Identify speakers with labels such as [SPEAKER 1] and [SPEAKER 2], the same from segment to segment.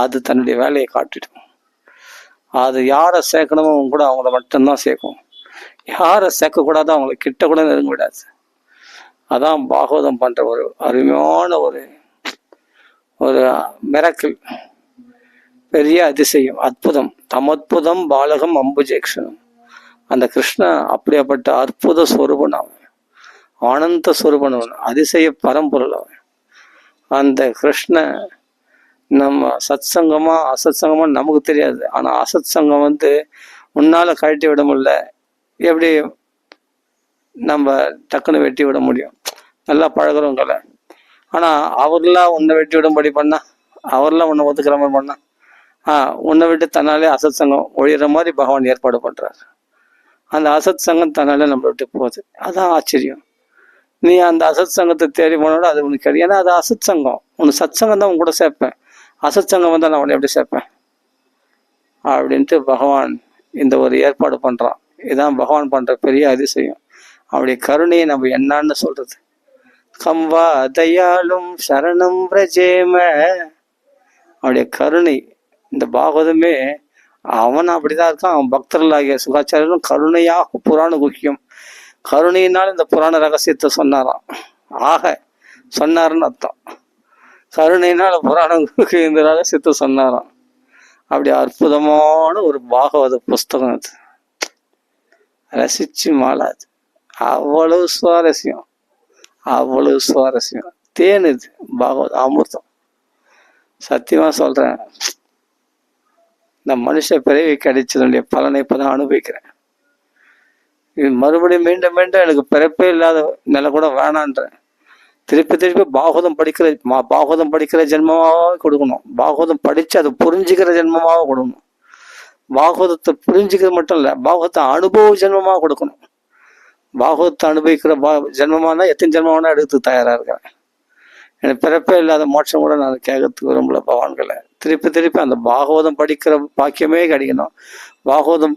[SPEAKER 1] அது தன்னுடைய வேலையை காட்டிடும். அது யாரை சேர்க்கணுமோ அவங்க கூட அவங்கள மட்டும்தான் சேர்க்கும். யாரை சேர்க்கக்கூடாதோ அவங்கள கிட்ட கூட நெருங்க விடாது. அதான் பாகவதம் பண்ற ஒரு அருமையான ஒரு ஒரு மிராக்கிள், பெரிய அதிசயம், அற்புதம். தமத்புதம் பாலகம் அம்புஜேக்ஷனம். அந்த கிருஷ்ணன் அப்படியாப்பட்ட அற்புத ஸ்வரூபன் அவன், ஆனந்த ஸ்வரூபன் அவன், அதிசய பரம்பொருள் அவன். அந்த கிருஷ்ணன் நம்ம சத் சங்கமா அசத் சங்கமா நமக்கு தெரியாது. ஆனா அசத் சங்கம் முன்னால கழட்டி விட முடியல, எப்படி நம்ம டக்குன்னு வெட்டி விட முடியும்? நல்லா பழகிறவங்கள. ஆனா அவர்லாம் உன்னை வெட்டி விடும்படி பண்ணா, அவர்லாம் உன்னை ஒத்துக்கிற மாதிரி பண்ணா, உன்னை விட்டு தன்னாலே அசத் சங்கம் ஒழிகிற மாதிரி பகவான் ஏற்பாடு பண்றாரு. அந்த அசத் சங்கம் தன்னாலே நம்மளை விட்டு போகுது. அதான் ஆச்சரியம். நீ அந்த அசத் சங்கத்தை தேடி போனோட அது உனக்கு கிடையாது. ஏன்னா அது அசத் சங்கம். உனக்கு சத் சங்கம் தான் உன் கூட சேர்ப்பேன், அசத் சங்கம் வந்தால் நான் உன்னை எப்படி சேர்ப்பேன் அப்படின்ட்டு பகவான் இந்த ஒரு ஏற்பாடு பண்றான். இதுதான் பகவான் பண்ற பெரிய அதிசயம். அவருடைய கருணையை நம்ம என்னன்னு சொல்றது? கம்பா தயாலும் சரணம் பிரஜேம. அவருடைய கருணை, இந்த பாகவதமே அவன் அப்படிதான் இருக்கான். அவன் பக்தர்களாகிய சுகாச்சாரியரும் கருணையாக புராண குக்கியம். கருணையினால் இந்த புராண ரகசியத்தை சொன்னாராம். ஆக சொன்னாருன்னு அர்த்தம். கருணையினால் புராணம் இந்த ரகசியத்தை சொன்னாராம். அப்படி அற்புதமான ஒரு பாகவத புஸ்தகம் அது. ரசிச்சு மாளாது. அவ்வளவு சுவாரஸ்யம், அவ்வளவு சுவாரஸ்யம். தேன் இது பாகவத அமிர்தம். சத்தியமா சொல்றேன், இந்த மனுஷ பிறவி கிடைச்சதுடைய பலனை இப்பதான் அனுபவிக்கிறேன். இது மறுபடியும் மீண்டும் மீண்டும் எனக்கு பிறப்பே இல்லாத நிலை கூட வேணான்றேன். திருப்பி திருப்பி பாகவதம் படிக்கிற ஜென்மமாவே கொடுக்கணும். பாகவதம் படிச்சு அதை புரிஞ்சுக்கிற ஜென்மமாக கொடுக்கணும். பாகவதத்தை புரிஞ்சுக்கிறது மட்டும் இல்லை, பாகவத்தை அனுபவ ஜென்மமாக கொடுக்கணும். பாகவத்தை அனுபவிக்கிற ஜென்மமானா எத்தனை ஜென்மமானா எடுத்து தயாரா இருக்கிறேன். எனக்கு பிறப்பே இல்லாத மோட்சம் கூட நான் கேட்கறதுக்கு விரும்பல பகவான்களை. திருப்பி திருப்பி அந்த பாகவதம் படிக்கிற பாக்கியமே கிடைக்கணும். பாகவதம்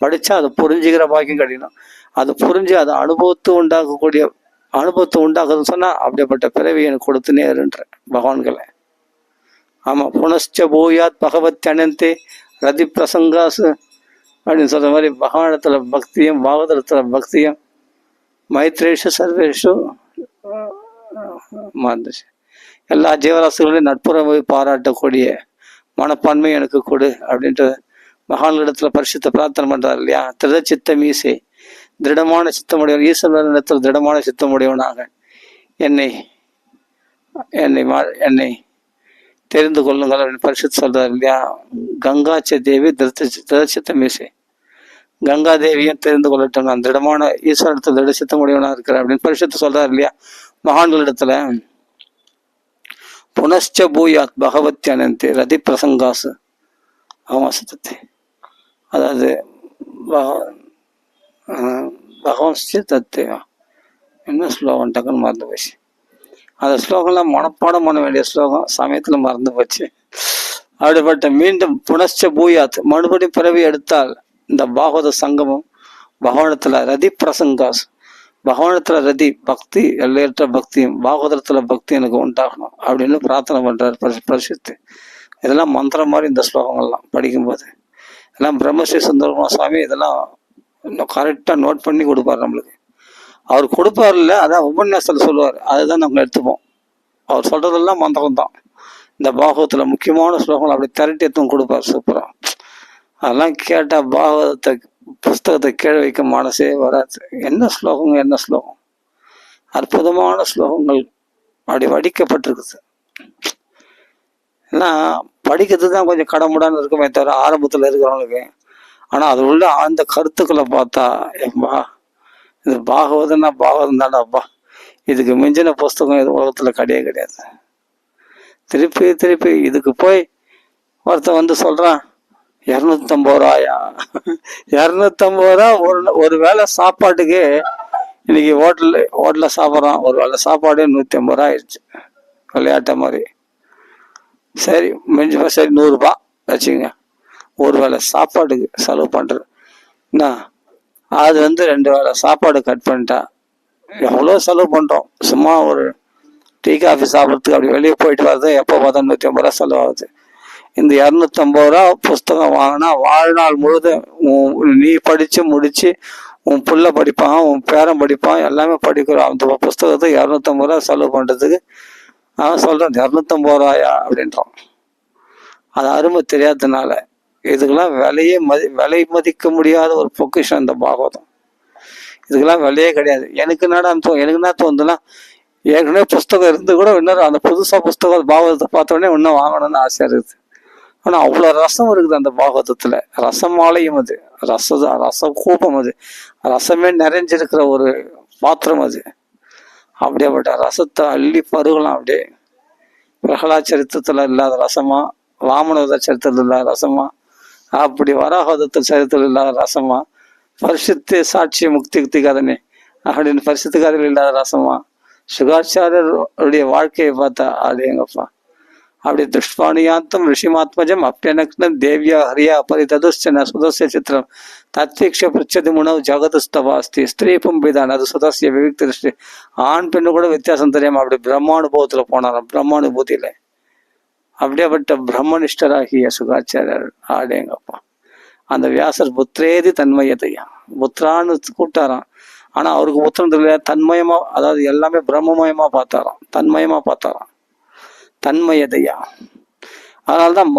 [SPEAKER 1] படிச்சா அதை புரிஞ்சுக்கிற பாக்கியம் கிடைக்கணும். அது புரிஞ்சு அதை அனுபவத்தை உண்டாக்குதுன்னு சொன்னா அப்படிப்பட்ட பிறவி எனக்கு கொடுத்து நேருன்ற பகவான்களை. ஆமா, புனஸ்ச பூயாத் பகவத் அனந்தே ரதி பிரசங்காசு அப்படின்னு சொல்ற மாதிரி பகவானத்துல பக்தியும் பாகவதத்துல பக்தியும் மைத்ரேஷு சர்வேஷு மாந்துச்சு. எல்லா ஜீவராசிகளையும் நட்புறவை பாராட்டக்கூடிய மனப்பான்மை எனக்கு கொடு அப்படின்ட்டு மகான்களிடத்துல பரிசுத்த பிரார்த்தனை பண்றாரு இல்லையா? திருட சித்த மீசை, திருடமான சித்தமுடையவன். ஈஸ்வரனிடத்தில் திருடமான சித்தமுடையவனாக என்னை என்னை தெரிந்து கொள்ளுங்கள் அப்படின்னு பரிசுத்த சொல்றாரு இல்லையா? கங்காச்ச தேவி திருடச்சித்த மீசை, கங்கா தேவியும் தெரிந்து கொள்ளட்டும், நான் திருடமான ஈஸ்வரத்தில் திருட சித்தமுடையவனா இருக்கிறேன் அப்படின்னு பரிசுத்த சொல்றாரு இல்லையா மகான்களிடத்துல. புனஸ்ச பூயாத் பகவத் அனந்தே ரதி பிரசங்காசு அவமாசத்தை. அதாவது பகவன்ஸ்ரீ தத்துவ என்ன ஸ்லோகம் டக்குன்னு மறந்து போச்சு. அந்த ஸ்லோகம்லாம் மனப்பாடம் பண்ண வேண்டிய ஸ்லோகம் சமயத்துல மறந்து போச்சு. அப்படிப்பட்ட மீண்டும் புனஸ்ச பூயாத் மறுபடியும் பிறவி எடுத்தால் இந்த பாகவத சங்கமம் பகவானத்துல ரதி பிரசங்காஸ், பகவானத்துல ரதி பக்தி, எல்லையற்ற பக்தியும் பாகவதத்துல பக்தி எனக்கு உண்டாகணும் அப்படின்னு பிரார்த்தனை பண்றாரு பரிசுத்து. இதெல்லாம் மந்திரம் மாதிரி இந்த ஸ்லோகங்கள்லாம் படிக்கும்போது எல்லாம் பிரம்மஸ்ரீ சுந்தரமா சுவாமி இதெல்லாம் கரெக்டாக நோட் பண்ணி கொடுப்பாரு நம்மளுக்கு. அவர் கொடுப்பார் இல்லை, அதான் உபன்யாசத்தில் சொல்லுவார், அதுதான் நம்ம எடுத்துப்போம். அவர் சொல்றதெல்லாம் மந்திரம் தான். இந்த பாகவத்தில் முக்கியமான ஸ்லோகங்கள் அப்படி திரட்டி எடுத்து கொடுப்பார் சூப்பரா. அதெல்லாம் கேட்டால் பாகவதத்தை புஸ்தகத்தை கீழே வைக்க மனசே வராது. என்ன ஸ்லோகம், என்ன ஸ்லோகம், அற்புதமான ஸ்லோகங்கள் அப்படி வடிக்கப்பட்டிருக்குது. ஏன்னா படிக்கிறதுக்கு தான் கொஞ்சம் கடமுடான்னு இருக்குமே தவிர ஆரம்பத்தில் இருக்கிறவங்களுக்கு. ஆனால் அது உள்ள ஆழ்ந்த கருத்துக்களை பார்த்தா எப்பா இது பாகவதம்னா பாகவதம் தாண்டாப்பா, இதுக்கு மிஞ்சின புஸ்தகம் இது உலகத்தில் கிடையாது. திருப்பி திருப்பி இதுக்கு போய் ஒருத்தன் சொல்கிறான் 250 ரூபாயா, 250 ரூபா ஒரு வேளை சாப்பாட்டுக்கு. இன்னைக்கு ஹோட்டலில் சாப்பிட்றான், ஒரு வேளை சாப்பாடு 150 ரூபா ஆயிடுச்சு. விளையாட்ட மாதிரி. சரி மிஞ்சி சரி 100 ரூபா வச்சுங்க ஒரு வேளை சாப்பாட்டுக்கு செலவு பண்ணுறது. என்ன அது 2 வேளை சாப்பாடு கட் பண்ணிட்டா எவ்வளோ செலவு பண்ணுறோம். சும்மா ஒரு டீ காஃபி சாப்பிட்றதுக்கு அப்படி வெளியே போயிட்டு வர்றது எப்போ பார்த்தா 150 ரூபா செலவாகுது. இந்த 250 ரூபா புஸ்தகம் வாங்கினா வாழ்நாள் முழுதும் நீ படித்து முடித்து உன் புள்ள படிப்பான், உன் பேரன் படிப்பான், எல்லாமே படிக்கிறான். அந்த புஸ்தகத்தை 250 ரூபா செலவு பண்ணுறதுக்கு அவன் சொல்கிறான் 250 ரூபாயா அப்படின்றான். அது அருமை தெரியாததுனால இதுக்கெல்லாம் விலை மதிக்க முடியாத ஒரு பொக்கிஷம் இந்த பாகவதம். இதுக்கெல்லாம் விலையே கிடையாது. எனக்கு என்ன தோணுதுன்னா, ஏற்கனவே புஸ்தகம் இருந்து கூட இன்னும் அந்த புதுசாக புஸ்தகம் பாகவதத்தை பார்த்த உடனே இன்னும் வாங்கணும்னு ஆசையாக இருக்குது. ஆனால் அவ்வளோ ரசம் இருக்குது அந்த பாகவதத்தில். ரசமாலையும் அது, ரச கூப்பம் அது, ரசமே நிறைஞ்சிருக்கிற ஒரு பாத்திரம் அது. அப்படியேப்பட்ட ரசத்தை அள்ளி பருகலாம். அப்படியே பிரகலாத் சரித்திரத்தில் இல்லாத ரசமா, வாமனோத சரித்திரத்தில் இல்லாத ரசமா, அப்படி வராகோதத்தில் சரித்திரத்தில் இல்லாத ரசமா, பரிசுத்து சாட்சி முக்தி கதனே அப்படின்னு பரிசுத்து கதையில் இல்லாத ரசமா, சுகாச்சாரியருடைய வாழ்க்கையை பார்த்தா அது எங்கப்பா அப்படி துஷ்பாணியாந்தம் ரிஷிமாத்மஜம் அப்பியனக்னம் தேவியா ஹரியா பரிததுஷ்சன சுதஸ்ய சித்திரம் தத்வீக்ஷ பிரிச்சது முனவு ஜகதுஸ்தவாஸ்தி ஸ்திரீ பும்பிதான் அது சுதஸ்ய விவிக்த திருஷ்டி. ஆண் பெண்ணு கூட வித்தியாசம் தெரியாம அப்படி பிரம்மானுபவத்துல போனாராம். பிரம்மானுபூதியில அப்படியேப்பட்ட பிரம்மனிஷ்டராகிய சுகாச்சாரியர் ஆடேங்கப்பா. அந்த வியாசர் புத்திரேதி தன்மயதையா புத்திரான்னு கூப்பிட்டாராம். ஆனா அவருக்கு புத்திரம் தெரியல, தன்மயமா, அதாவது எல்லாமே பிரம்மமயமா பார்த்தாராம், தன்மயமா பார்த்தாராம், தன்மயதையா. அதனால்தான்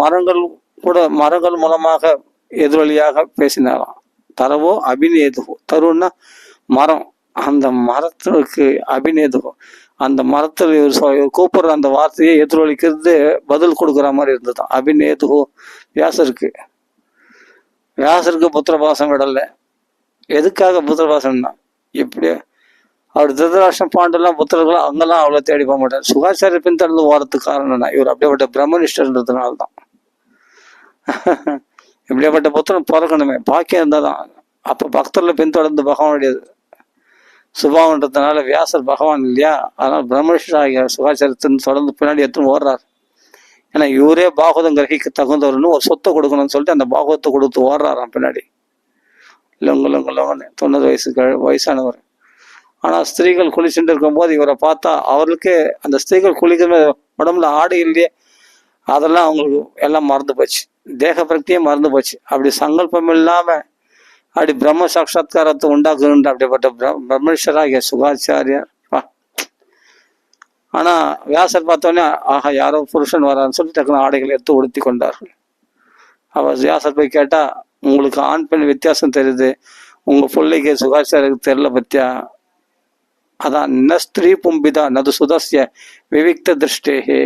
[SPEAKER 1] மரங்கள் மூலமாக எதிரொலியாக பேசினாராம். தரவோ அபிநேதுகோ, தருன்னா மரம், அந்த மரத்திற்கு அபிநேதுகோ, அந்த மரத்தில் கூப்பிடுற அந்த வார்த்தையை எதிரொலிக்கிறது பதில் கொடுக்குற மாதிரி இருந்ததுதான். அபிநேதுகோ வியாசருக்கு புத்திரபாசம் விடல. எதுக்காக புத்திரபாசம்னா, இப்படி அவர் திருதராஷ்டிரம் பாண்டெல்லாம் புத்திரர்கள் அங்கெல்லாம் அவ்வளோ தேடி போக மாட்டார். சுகாச்சாரிய பின்தொடர்ந்து ஓரத்துக்கு காரணம்னா இவர் அப்படியேப்பட்ட பிரம்மனிஷ்டர்ன்றதுனால்தான். இப்படியாப்பட்ட புத்திரன் பிறக்கணுமே, பாக்கியம் இருந்தால் தான். அப்போ பக்தர்ல பின்தொடர்ந்து பகவானுடைய சுபாவன்றதுனால வியாசர் பகவான் இல்லையா, அதனால பிரம்மனிஷ்டராகிய சுகாச்சாரத்தின் தொடர்ந்து பின்னாடி எடுத்துன்னு ஓடுறார். ஏன்னா இவரே பாகவதம் கிரகிக்க தகுந்தவர்னு ஒரு சொத்தை கொடுக்கணும்னு சொல்லிட்டு அந்த பாகவத்தை கொடுத்து ஓடுறாராம் பின்னாடி. லொங்கன்னு 90 வயசானவர். ஆனால் ஸ்திரீகள் குளிச்சுட்டு இருக்கும்போது இவரை பார்த்தா அவர்களுக்கு அந்த ஸ்திரீகள் குளிக்கிற உடம்புல ஆடு இல்லையே, அதெல்லாம் அவங்களுக்கு எல்லாம் மறந்து போச்சு, தேக பிரக்தியே மறந்து போச்சு. அப்படி சங்கல்பம் இல்லாம அப்படி பிரம்ம சாட்சா்காரத்தை உண்டாக்குன்ற அப்படிப்பட்ட பிரம்மேஸ்வராகிய சுகாச்சாரியர். ஆனா வியாசர் பார்த்தோன்னே ஆஹா யாரோ புருஷன் வரான்னு சொல்லி டக்குனு ஆடைகளை எடுத்து உடுத்தி கொண்டார்கள். அவர் வியாசர் போய் கேட்டா, உங்களுக்கு ஆண் பெண் வித்தியாசம் தெரியுது, உங்க பிள்ளைக்கு சுகாச்சாரியருக்கு தெரியல பத்தியா, அதான் ந ஸ்திரீ பும்பிதா நது சுதஸ்ய விவிக்த திருஷ்டேகே.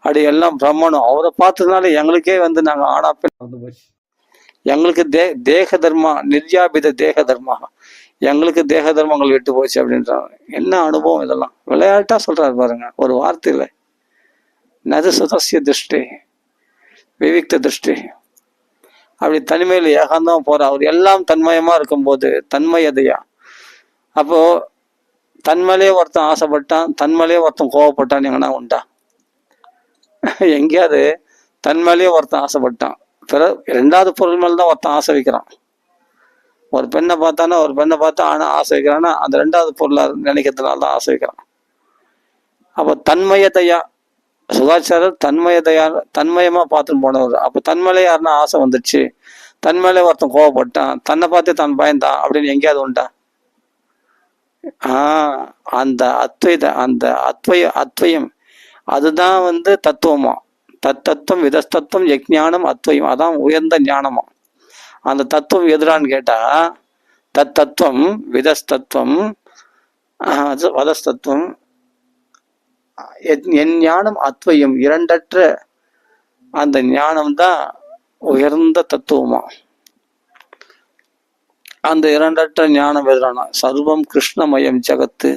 [SPEAKER 1] அப்படி எல்லாம் பிரம்மனும் அவரை பார்த்ததுனால எங்களுக்கே நாங்க ஆணா பெண் போச்சு, எங்களுக்கு தேக தர்மா நிர்யாபித தேக தர்மா, எங்களுக்கு தேக தர்மங்கள் விட்டு போச்சு அப்படின்றாங்க. என்ன அனுபவம் இதெல்லாம், விளையாட்டா சொல்றாரு பாருங்க ஒரு வார்த்தையில. நது சுதஸ்ய திருஷ்டி விவிக்த திருஷ்டி. அப்படி தனிமையில ஏகாந்தம் போற அவர் எல்லாம் தன்மயமா இருக்கும்போது தன்மயதையா. அப்போ தன்மலையே ஒருத்தன் ஆசைப்பட்டான், தன்மலையே ஒருத்தன் கோவப்பட்டான் எங்கன்னா உண்டா? எங்கேயாவது தன்மலையே ஒருத்தன் ஆசைப்பட்டான், ரெண்டாவது பொருள் மேலதான் ஒருத்தன் ஆசை வைக்கிறான். ஒரு பெண்ணை பார்த்தானா, ஒரு பெண்ணை பார்த்தா ஆனா ஆசை வைக்கிறான்னா அந்த ரெண்டாவது பொருளை நினைக்கிறதுனால தான் ஆசை வைக்கிறான். அப்போ தன்மயதையா சுகாச்சாரர் தன்மயமா பார்த்துன்னு போனவர். அப்போ தன்மலை யாருன்னா ஆசை வந்துடுச்சு, தன்மலை ஒருத்தன் கோவப்பட்டான், தன்னை பார்த்து தான் பயந்தான் அப்படின்னு எங்கேயாவது உண்டா? அந்த அத்வயம் அதுதான் தத்துவமா. தத்துவம் விதஸ்தத்துவம் யஜ்ஞானம் அத்வயம், அதான் உயர்ந்த ஞானமா. அந்த தத்துவம் எதிரான்னு கேட்டா தத்துவம் விதஸ்தத்துவம் வதஸ்தத்துவம் என் ஞானம் அத்வயம், இரண்டற்ற அந்த ஞானம்தான் உயர்ந்த தத்துவமா. அந்த இரண்டற்ற ஞானம் எதிரான சர்வம் கிருஷ்ணமயம் ஜகத்து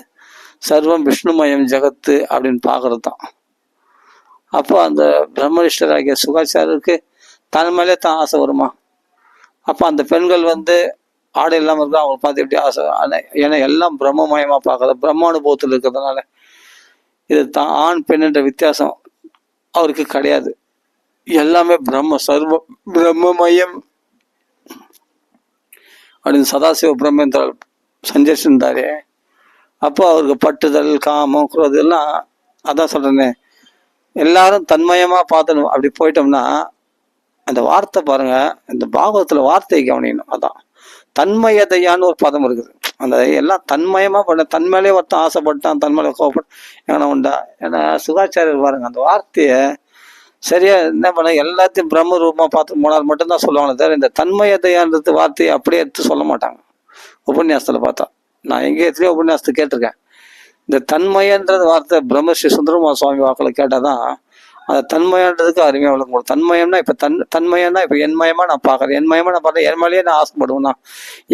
[SPEAKER 1] சர்வம் விஷ்ணுமயம் ஜகத்து அப்படின்னு பாக்குறது தான். அப்போ அந்த பிரம்மனிஷ்டராகிய சுகாச்சாரருக்கு தன் மேலே தான் ஆசை வருமா? அப்போ அந்த பெண்கள் ஆடை இல்லாமல் இருக்கா, அவங்க பார்த்து எப்படி ஆசை? ஏன்னா எல்லாம் பிரம்மமயமா பார்க்கறது, பிரம்மானுபவத்தில் இருக்கிறதுனால இது தான் ஆண் பெண்ணுன்ற வித்தியாசம் அவருக்கு கிடையாது. எல்லாமே சர்வ பிரம்மமயம் அப்படின்னு சதாசிவ பிரம்மேந்திரர் சஞ்சரிச்சிருந்தாரு. அப்போ அவருக்கு பட்டுதல் காமம் குரோதம் எல்லாம், அதான் சொல்றேனே, எல்லாரும் தன்மயமா பார்த்தணும். அப்படி போயிட்டோம்னா அந்த வார்த்தை பாருங்க, இந்த பாகவத்துல வார்த்தையை கவனிக்கணும். அதான் தன்மயதையான்னு ஒரு பதம் இருக்குது. அந்த எல்லாம் தன்மயமா பண்ண, தன்மையிலே ஒருத்தன் ஆசைப்பட்டான், தன்மையில கோவப்பட்டு எங்கன்னா உண்டா. ஏன்னா சுகாச்சாரியர் பாருங்க அந்த வார்த்தைய சரியா என்ன பண்ண, எல்லாத்தையும் பிரம்ம ரூபமா பார்த்து போனால் மட்டும்தான் சொல்லுவாங்க தவிர இந்த தன்மயதையான்றது வார்த்தையை அப்படியே எடுத்து சொல்ல மாட்டாங்க. உபன்யாசத்துல பார்த்தா நான் எங்கே எத்தனையோ உபன்யாசத்தை கேட்டிருக்கேன். இந்த தன்மயன்றது வார்த்தை பிரம்மஸ்ரீ சுந்தரமா சுவாமி வாக்கில் கேட்டாதான் அந்த தன்மயன்றதுக்கு அருமையாக விளக்கும். தன்மயம்னா இப்போ தன்மயம்னா இப்போ என்மயமா நான் பார்க்குறேன், என்மயமா நான் பார்க்குறேன், என் மேலேயே நான் ஆசைப்படுவேன்னா,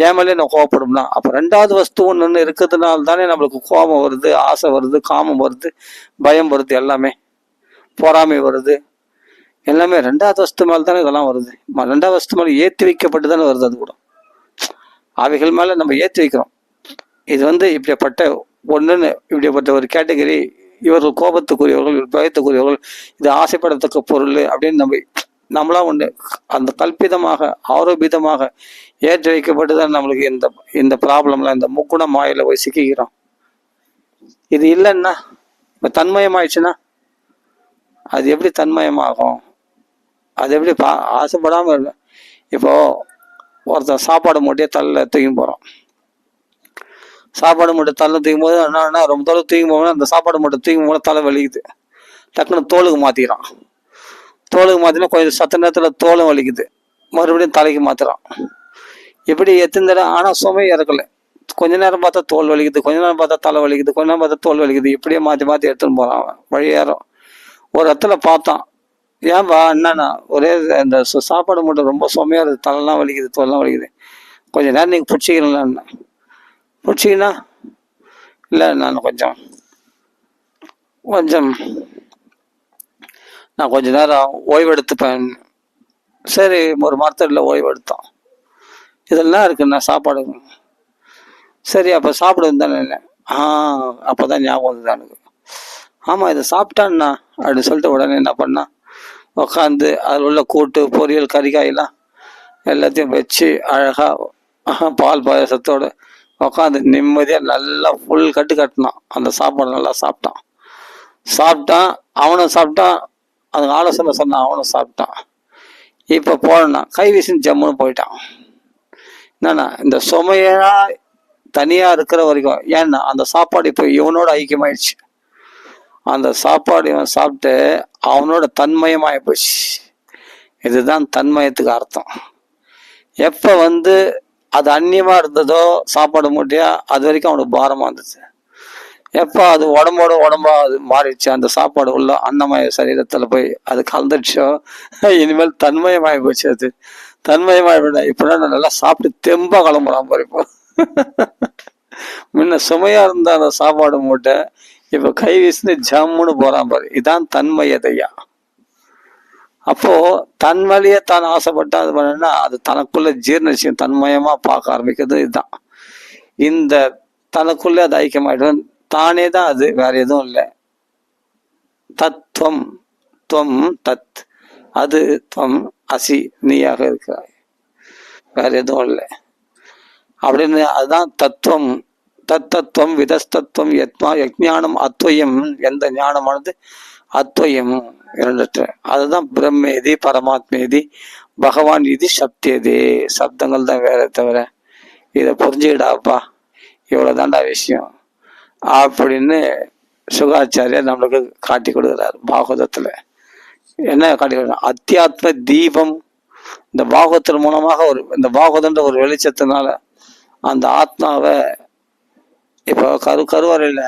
[SPEAKER 1] என் மேலேயே நான் கோவப்படும்னா, அப்போ ரெண்டாவது வஸ்து ஒன்று இருக்கிறதுனால தானே நம்மளுக்கு கோபம் வருது, ஆசை வருது, காமம் வருது, பயம் வருது, எல்லாமே பொறாமை வருது, எல்லாமே ரெண்டாவது வஸ்து மேலே தானே இதெல்லாம் வருது. ரெண்டாவது வஸ்து மேலே ஏற்றி வைக்கப்பட்டு தானே வருது. அது கூட அவைகள் மேலே நம்ம ஏற்றி வைக்கிறோம். இது இப்படிப்பட்ட ஒன்றுன்னு இப்படிப்பட்ட ஒரு கேட்டகரி, இவர்கள் கோபத்துக்குரியவர்கள், இவர் பயத்துக்குரியவர்கள், இது ஆசைப்படத்தக்க பொருள் அப்படின்னு நம்மளா ஒன்று அந்த கல்பிதமாக ஆரோபிதமாக ஏற்றி வைக்கப்பட்டுதான் நம்மளுக்கு இந்த ப்ராப்ளம்ல இந்த முக்குண மாயில போய் சிக்கிக்கிறோம். இது இல்லைன்னா இப்போ தன்மயமாயிடுச்சுன்னா அது எப்படி தன்மயமாகும்? அது எப்படி ஆசைப்படாமல் இல்லை. இப்போ ஒருத்தன் சாப்பாடு மூட்டையே தள்ள தூக்கி போகிறான். சாப்பாடு மூட்டை தலை தூக்கும் போது என்ன ரொம்ப தொலை தூக்கி போகணும், அந்த சாப்பாடு மூட்டை தூக்கும் போது தலை வலிக்குது, டக்குன்னு தோலுக்கு மாற்றிக்கிறான். தோலுக்கு மாற்றினா கொஞ்சம் சத்த நேரத்தில் தோலும் வலிக்குது, மறுபடியும் தலைக்கு மாற்றுறான். இப்படி எத்தனை தடவை. ஆனால் சுமை இறக்கலை. கொஞ்ச நேரம் பார்த்தா தோல் வலிக்குது, கொஞ்ச நேரம் பார்த்தா தலை வலிக்குது, கொஞ்ச நேரம் பார்த்தா தோல் வலிக்குது, இப்படியே மாற்றி மாற்றி எடுத்துன்னு போகிறான். அவன் வழியேறும். ஒரு இடத்துல பார்த்தான், ஏன்பா என்னன்னா ஒரே இந்த சாப்பாடு மூட்டை ரொம்ப சுமையாக இருக்குது, தலைலாம் வலிக்குது, தோல்லாம் வலிக்குது, கொஞ்சம் நேரம் நீங்கள் பிடிச்சிக்கிறீங்களான்னு. பிடிச்சிங்கன்னா இல்லை நான் கொஞ்சம் நான் கொஞ்ச நேரம் ஓய்வு எடுத்துப்பேன். சரி, ஒரு மரத்தடியில் ஓய்வு எடுத்தோம். இதெல்லாம் இருக்குண்ணா சாப்பாடு. சரி, அப்போ சாப்பிடுன்னு தானே இல்லை. அப்போ தான் ஞாபகம் வந்தது எனக்கு. ஆமாம், இதை சாப்பிட்டான்னா அப்படின்னு சொல்லிட்டு உடனே என்ன பண்ணா, உட்காந்து அதில் உள்ள கூட்டு பொரியல் கறிக்காயெல்லாம் எல்லாத்தையும் வச்சு அழகாக பால் பாயசத்தோடு உட்காந்து நிம்மதியாக நல்லா ஃபுல் கட்டினான். அந்த சாப்பாடு நல்லா சாப்பிட்டான். அவனும் சாப்பிட்டான், அதுக்கு ஆலோசனை சொன்னான், அவனும் சாப்பிட்டான். இப்போ போனா கை வீசின்னு ஜம்முன்னு போயிட்டான். என்னன்னா இந்த சுமையா தனியாக இருக்கிற வரைக்கும், ஏன்னா அந்த சாப்பாடு இப்போ இவனோட ஐக்கியமாயிடுச்சு. அந்த சாப்பாடு இவன் சாப்பிட்டு அவனோட தன்மயமாகி போச்சு. இதுதான் தன்மயத்துக்கு அர்த்தம். எப்போ அது அந்நியமாக இருந்ததோ சாப்பாடு மூட்டையா, அது வரைக்கும் அவனுக்கு பாரமாக இருந்துச்சு. எப்போ அது உடம்பா அது மாறிடுச்சு, அந்த சாப்பாடு உள்ள அன்னமய சரீரத்தில் போய் அது கலந்துடுச்சோ, இனிமேல் தன்மயமாகி போச்சு. அது தன்மயமாகி விட இப்போதான் நான் நல்லா சாப்பிட்டு தெம்பா கிளம்புறான் பாரு. இப்போ முன்ன சுமையா இருந்த அந்த சாப்பாடு மூட்டை இப்போ கை வீசிட்டு ஜம்முன்னு போறான் பாரு. இதான் தன்மயதையா. அப்போ தன் வழியே தான் ஆசைப்பட்டா அது பண்ணா அது தனக்குள்ள ஜீர்ணம் தன்மயமா பார்க்க ஆரம்பிக்கிறது. இதுதான் இந்த தனக்குள்ளே அது ஐக்கியமாயிடும். தானே தான் அது, வேற எதுவும் இல்லை. தத்துவம் துவம் தத், அது துவம் அசி, நீயாக இருக்கிறாய், வேற எதுவும் இல்லை அப்படின்னு. அதுதான் தத்துவம். தத்தத்துவம் விதஸ்தத்துவம் யத்மா யஜ்ஞானம் அத்வயம். எந்த ஞானமானது அத்வயம் இரண்டு. அதுதான் பிரம்மேதி பரமாத்மேதி பகவான் இது சப்தியதே. சப்தங்கள் தான் வேற தவிர இதை புரிஞ்சுக்கிடாப்பா, இவ்வளவுதான்டா விஷயம் அப்படின்னு சுகாச்சாரியர் நம்மளுக்கு காட்டி கொடுக்குறாரு பாகவதத்துல. என்ன காட்டி கொடுக்குறாரு? அத்தியாத்ம தீபம். இந்த பாகவத்தின் மூலமாக இந்த பாகவதன்ற ஒரு வெளிச்சத்தினால அந்த ஆத்மாவை இப்போ கருவறையில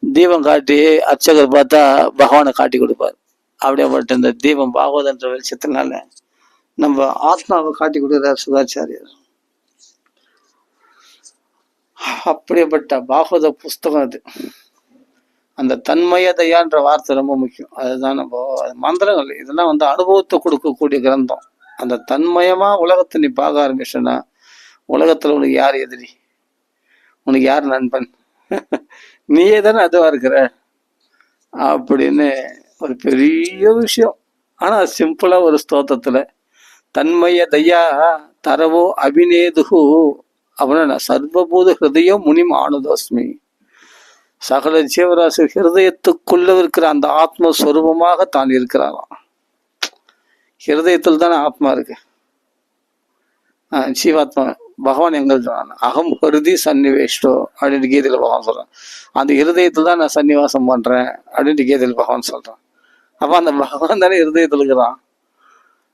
[SPEAKER 1] தீபம் காட்டி அர்ச்சகர் பார்த்தா பகவானை காட்டி கொடுப்பார். அப்படியேப்பட்ட இந்த தீபம் பாகவதன்ற வெளிச்சத்தினால நம்ம ஆத்மாவை காட்டி கொடுக்குறார் சுகாச்சாரியர். அப்படிப்பட்ட பாகவத புஸ்தகம் அது. அந்த தன்மயதையான்ற வார்த்தை ரொம்ப முக்கியம். அதுதான் நம்ம மந்திரங்கள் இதெல்லாம் அனுபவத்தை கொடுக்கக்கூடிய கிரந்தம். அந்த தன்மயமா உலகத்தை நீ பார்க்க ஆரம்பிச்சனா, உலகத்துல உனக்கு யார் எதிரி, உனக்கு யார் நண்பன், நீயே தானே அதுவா இருக்கிற அப்படின்னு ஒரு பெரிய விஷயம். ஆனா சிம்பிளா ஒரு ஸ்தோத்திரத்துல தன்மயதையா தரவோ அபிநேதுகு அப்படின்னா சர்வபூத ஹிருதயம் முனிம் ஆனதோஸ்மி. சகல ஜீவராசி ஹிருதயத்துக்குள்ள இருக்கிற அந்த ஆத்மஸ்வரூபமாக தான் இருக்கிறாராம். ஹிருதயத்தில் தானே ஆத்மா இருக்கு. ஜீவாத்மா பகவான் எங்க இருக்கான்? அகம் ஹிருதி சன்னிவேஷ்டோ அப்படின்ட்டு கீதையில பகவான் சொல்றான். அந்த ஹிருதயத்தில் தான் நான் சன்னிவாசம் பண்றேன் அப்படின்ட்டு கீதையில பகவான் சொல்றான். அப்ப அந்த பகவான் தானே ஹிருதயத்தில் இருக்கிறான்.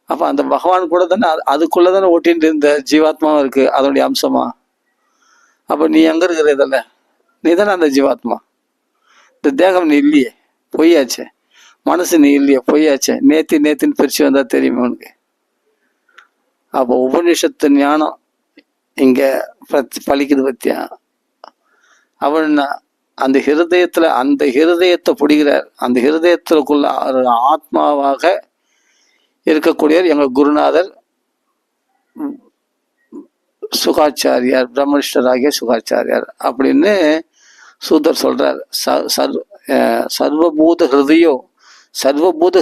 [SPEAKER 1] அப்ப அந்த பகவான் கூட தானே அதுக்குள்ள தானே ஓட்டின்ட்டு இந்த ஜீவாத்மாவும் இருக்கு, அதனுடைய அம்சமா. அப்ப நீ எங்க இருக்கிற? இதில் நீ தானே அந்த ஜீவாத்மா. இந்த தேகம் நீ இல்லையே, பொய்யாச்சே. மனசு நீ இல்லையே, பொய்யாச்சே. நேத்தின்னு பிரிச்சு வந்தா தெரியுமா உனக்கு? அப்போ உபநிஷத்து ஞானம் இங்க பலிக்குது பத்தியா. அவன் அந்த ஹிருதயத்தை பிடிக்கிறார். அந்த ஹிருதயத்திற்குள்ள ஆத்மாவாக இருக்கக்கூடியவர் எங்க குருநாதர் சுகாச்சாரியார், பிரம்மனிஷ்டராகிய சுகாச்சாரியார் அப்படின்னு சூதர் சொல்றார். சர்வபூத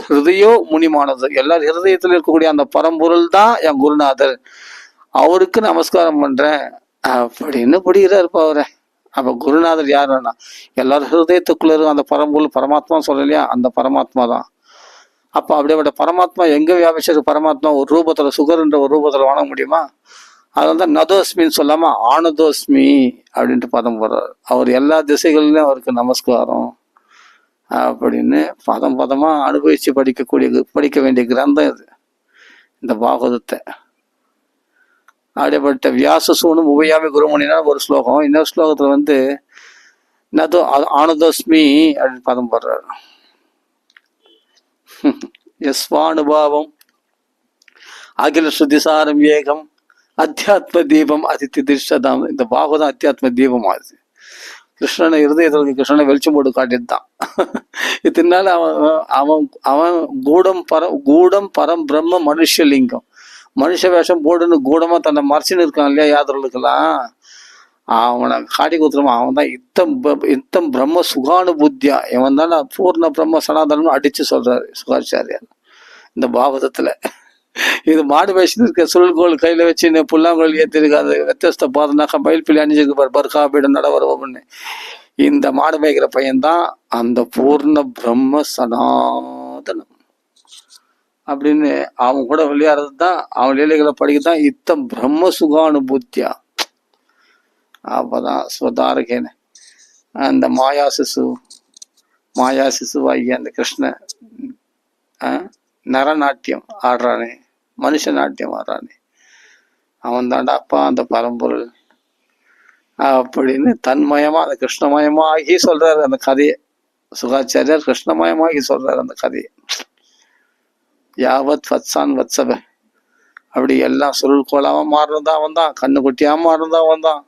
[SPEAKER 1] ஹிருதயோ முனிமானது. எல்லார் ஹிருதயத்தில் இருக்கக்கூடிய அந்த பரம்பொருள் தான் என் குருநாதர், அவருக்கு நமஸ்காரம் பண்றேன் அப்படின்னு பிடிக்கிறார் அவரை. அப்ப குருநாதர் யாருன்னா எல்லாரும் ஹிருதயத்துக்குள்ள அந்த பரம்பொருள் பரமாத்மா சொல்லலையா, அந்த பரமாத்மா தான். அப்ப அப்படிப்பட்ட பரமாத்மா எங்க வியாபிச்சிருக்கு? பரமாத்மா ஒரு ரூபத்துல, சுகர்ன்ற ஒரு ரூபத்துல வாழ முடியுமா? அதனால தான் நதோஸ்மின்னு சொல்லாம ஆனதோஸ்மி அப்படின்ட்டு பதம் போடுறார். அவர் எல்லா திசைகளிலும் அவருக்கு நமஸ்காரம் அப்படின்னு பதமா அனுபவிச்சு படிக்க வேண்டிய கிரந்தம் இது, இந்த பாகவதத்தை. அப்படிப்பட்ட வியாசசூனும் உபயாமி குருமணினா ஒரு ஸ்லோகம். இன்னொரு ஸ்லோகத்துல நதோ ஆனதோஸ்மி அப்படின்னு பதம் போடுறாரு. யஸ்வானுபாவம் அகில ஸ்ருதிசாரம் ஏகம் அத்தியாத்ம தீபம் அதித்தி திருஷ்டதாம். இந்த பாகவதம் அத்தியாத்ம தீபம் ஆகுது. கிருஷ்ணனை இருதயத்திற்கு கிருஷ்ணனை வெளிச்சம் போட்டு காட்டிட்டு தான். இதனால அவன் கூடம் பரம் பிரம்ம மனுஷலிங்கம். மனுஷ வேஷம் போடுன்னு கூடமா தன்னை மறைச்சுன்னு இருக்கான் இல்லையா யாதவர்களுக்கெல்லாம், அவனை காட்டி கொடுத்துருமா. அவன் தான் இத்தம் பிரம்ம சுகானுபுத்தியா, இவன் தான் பூர்ண பிரம்ம சனாதனம் அடிச்சு சொல்றாரு சுகாச்சாரியார் இந்த பாகவதத்துல. இது மாடு வேஷம் இருக்க சுருள்கோள் கையில வச்சு புல்லாங்கோல் ஏற்றிருக்காது. வித்தியஸ்த பாதனாக்கா மயில் பிள்ளை அணிஞ்சிருக்கு பர்காபீடம் நடவரவன்னு. இந்த மாடு மேய்க்கிற பையன்தான் அந்த பூர்ண பிரம்ம சனாதனம் அப்படின்னு அவன் கூட விளையாடுறது தான், அவன் லீலைகளை படிக்கத்தான் இத்தம் பிரம்ம சுகானுபூத்தியா. அப்பதான் ஸ்வதாரகேன அந்த மாயா சிசுவாகிய அந்த கிருஷ்ண நரநாட்டியம் ஆடுறானே, மனுஷ நாட்டியம் ஆடுறானே, அவன் தாண்டாப்பா அந்த பரம்பொருள் அப்படின்னு தன்மயமா அந்த கிருஷ்ணமயமாகி சொல்றாரு அந்த கதையை. சுகாச்சாரியார் கிருஷ்ணமயமாகி சொல்றாரு அந்த கதையை. யாவத் வத்சான் வத்சப அப்படி எல்லாம் சுருள் கோலாம மாறினதான் அவன் தான், கண்ணு குட்டியாம மாறினதான் அவன் தான்.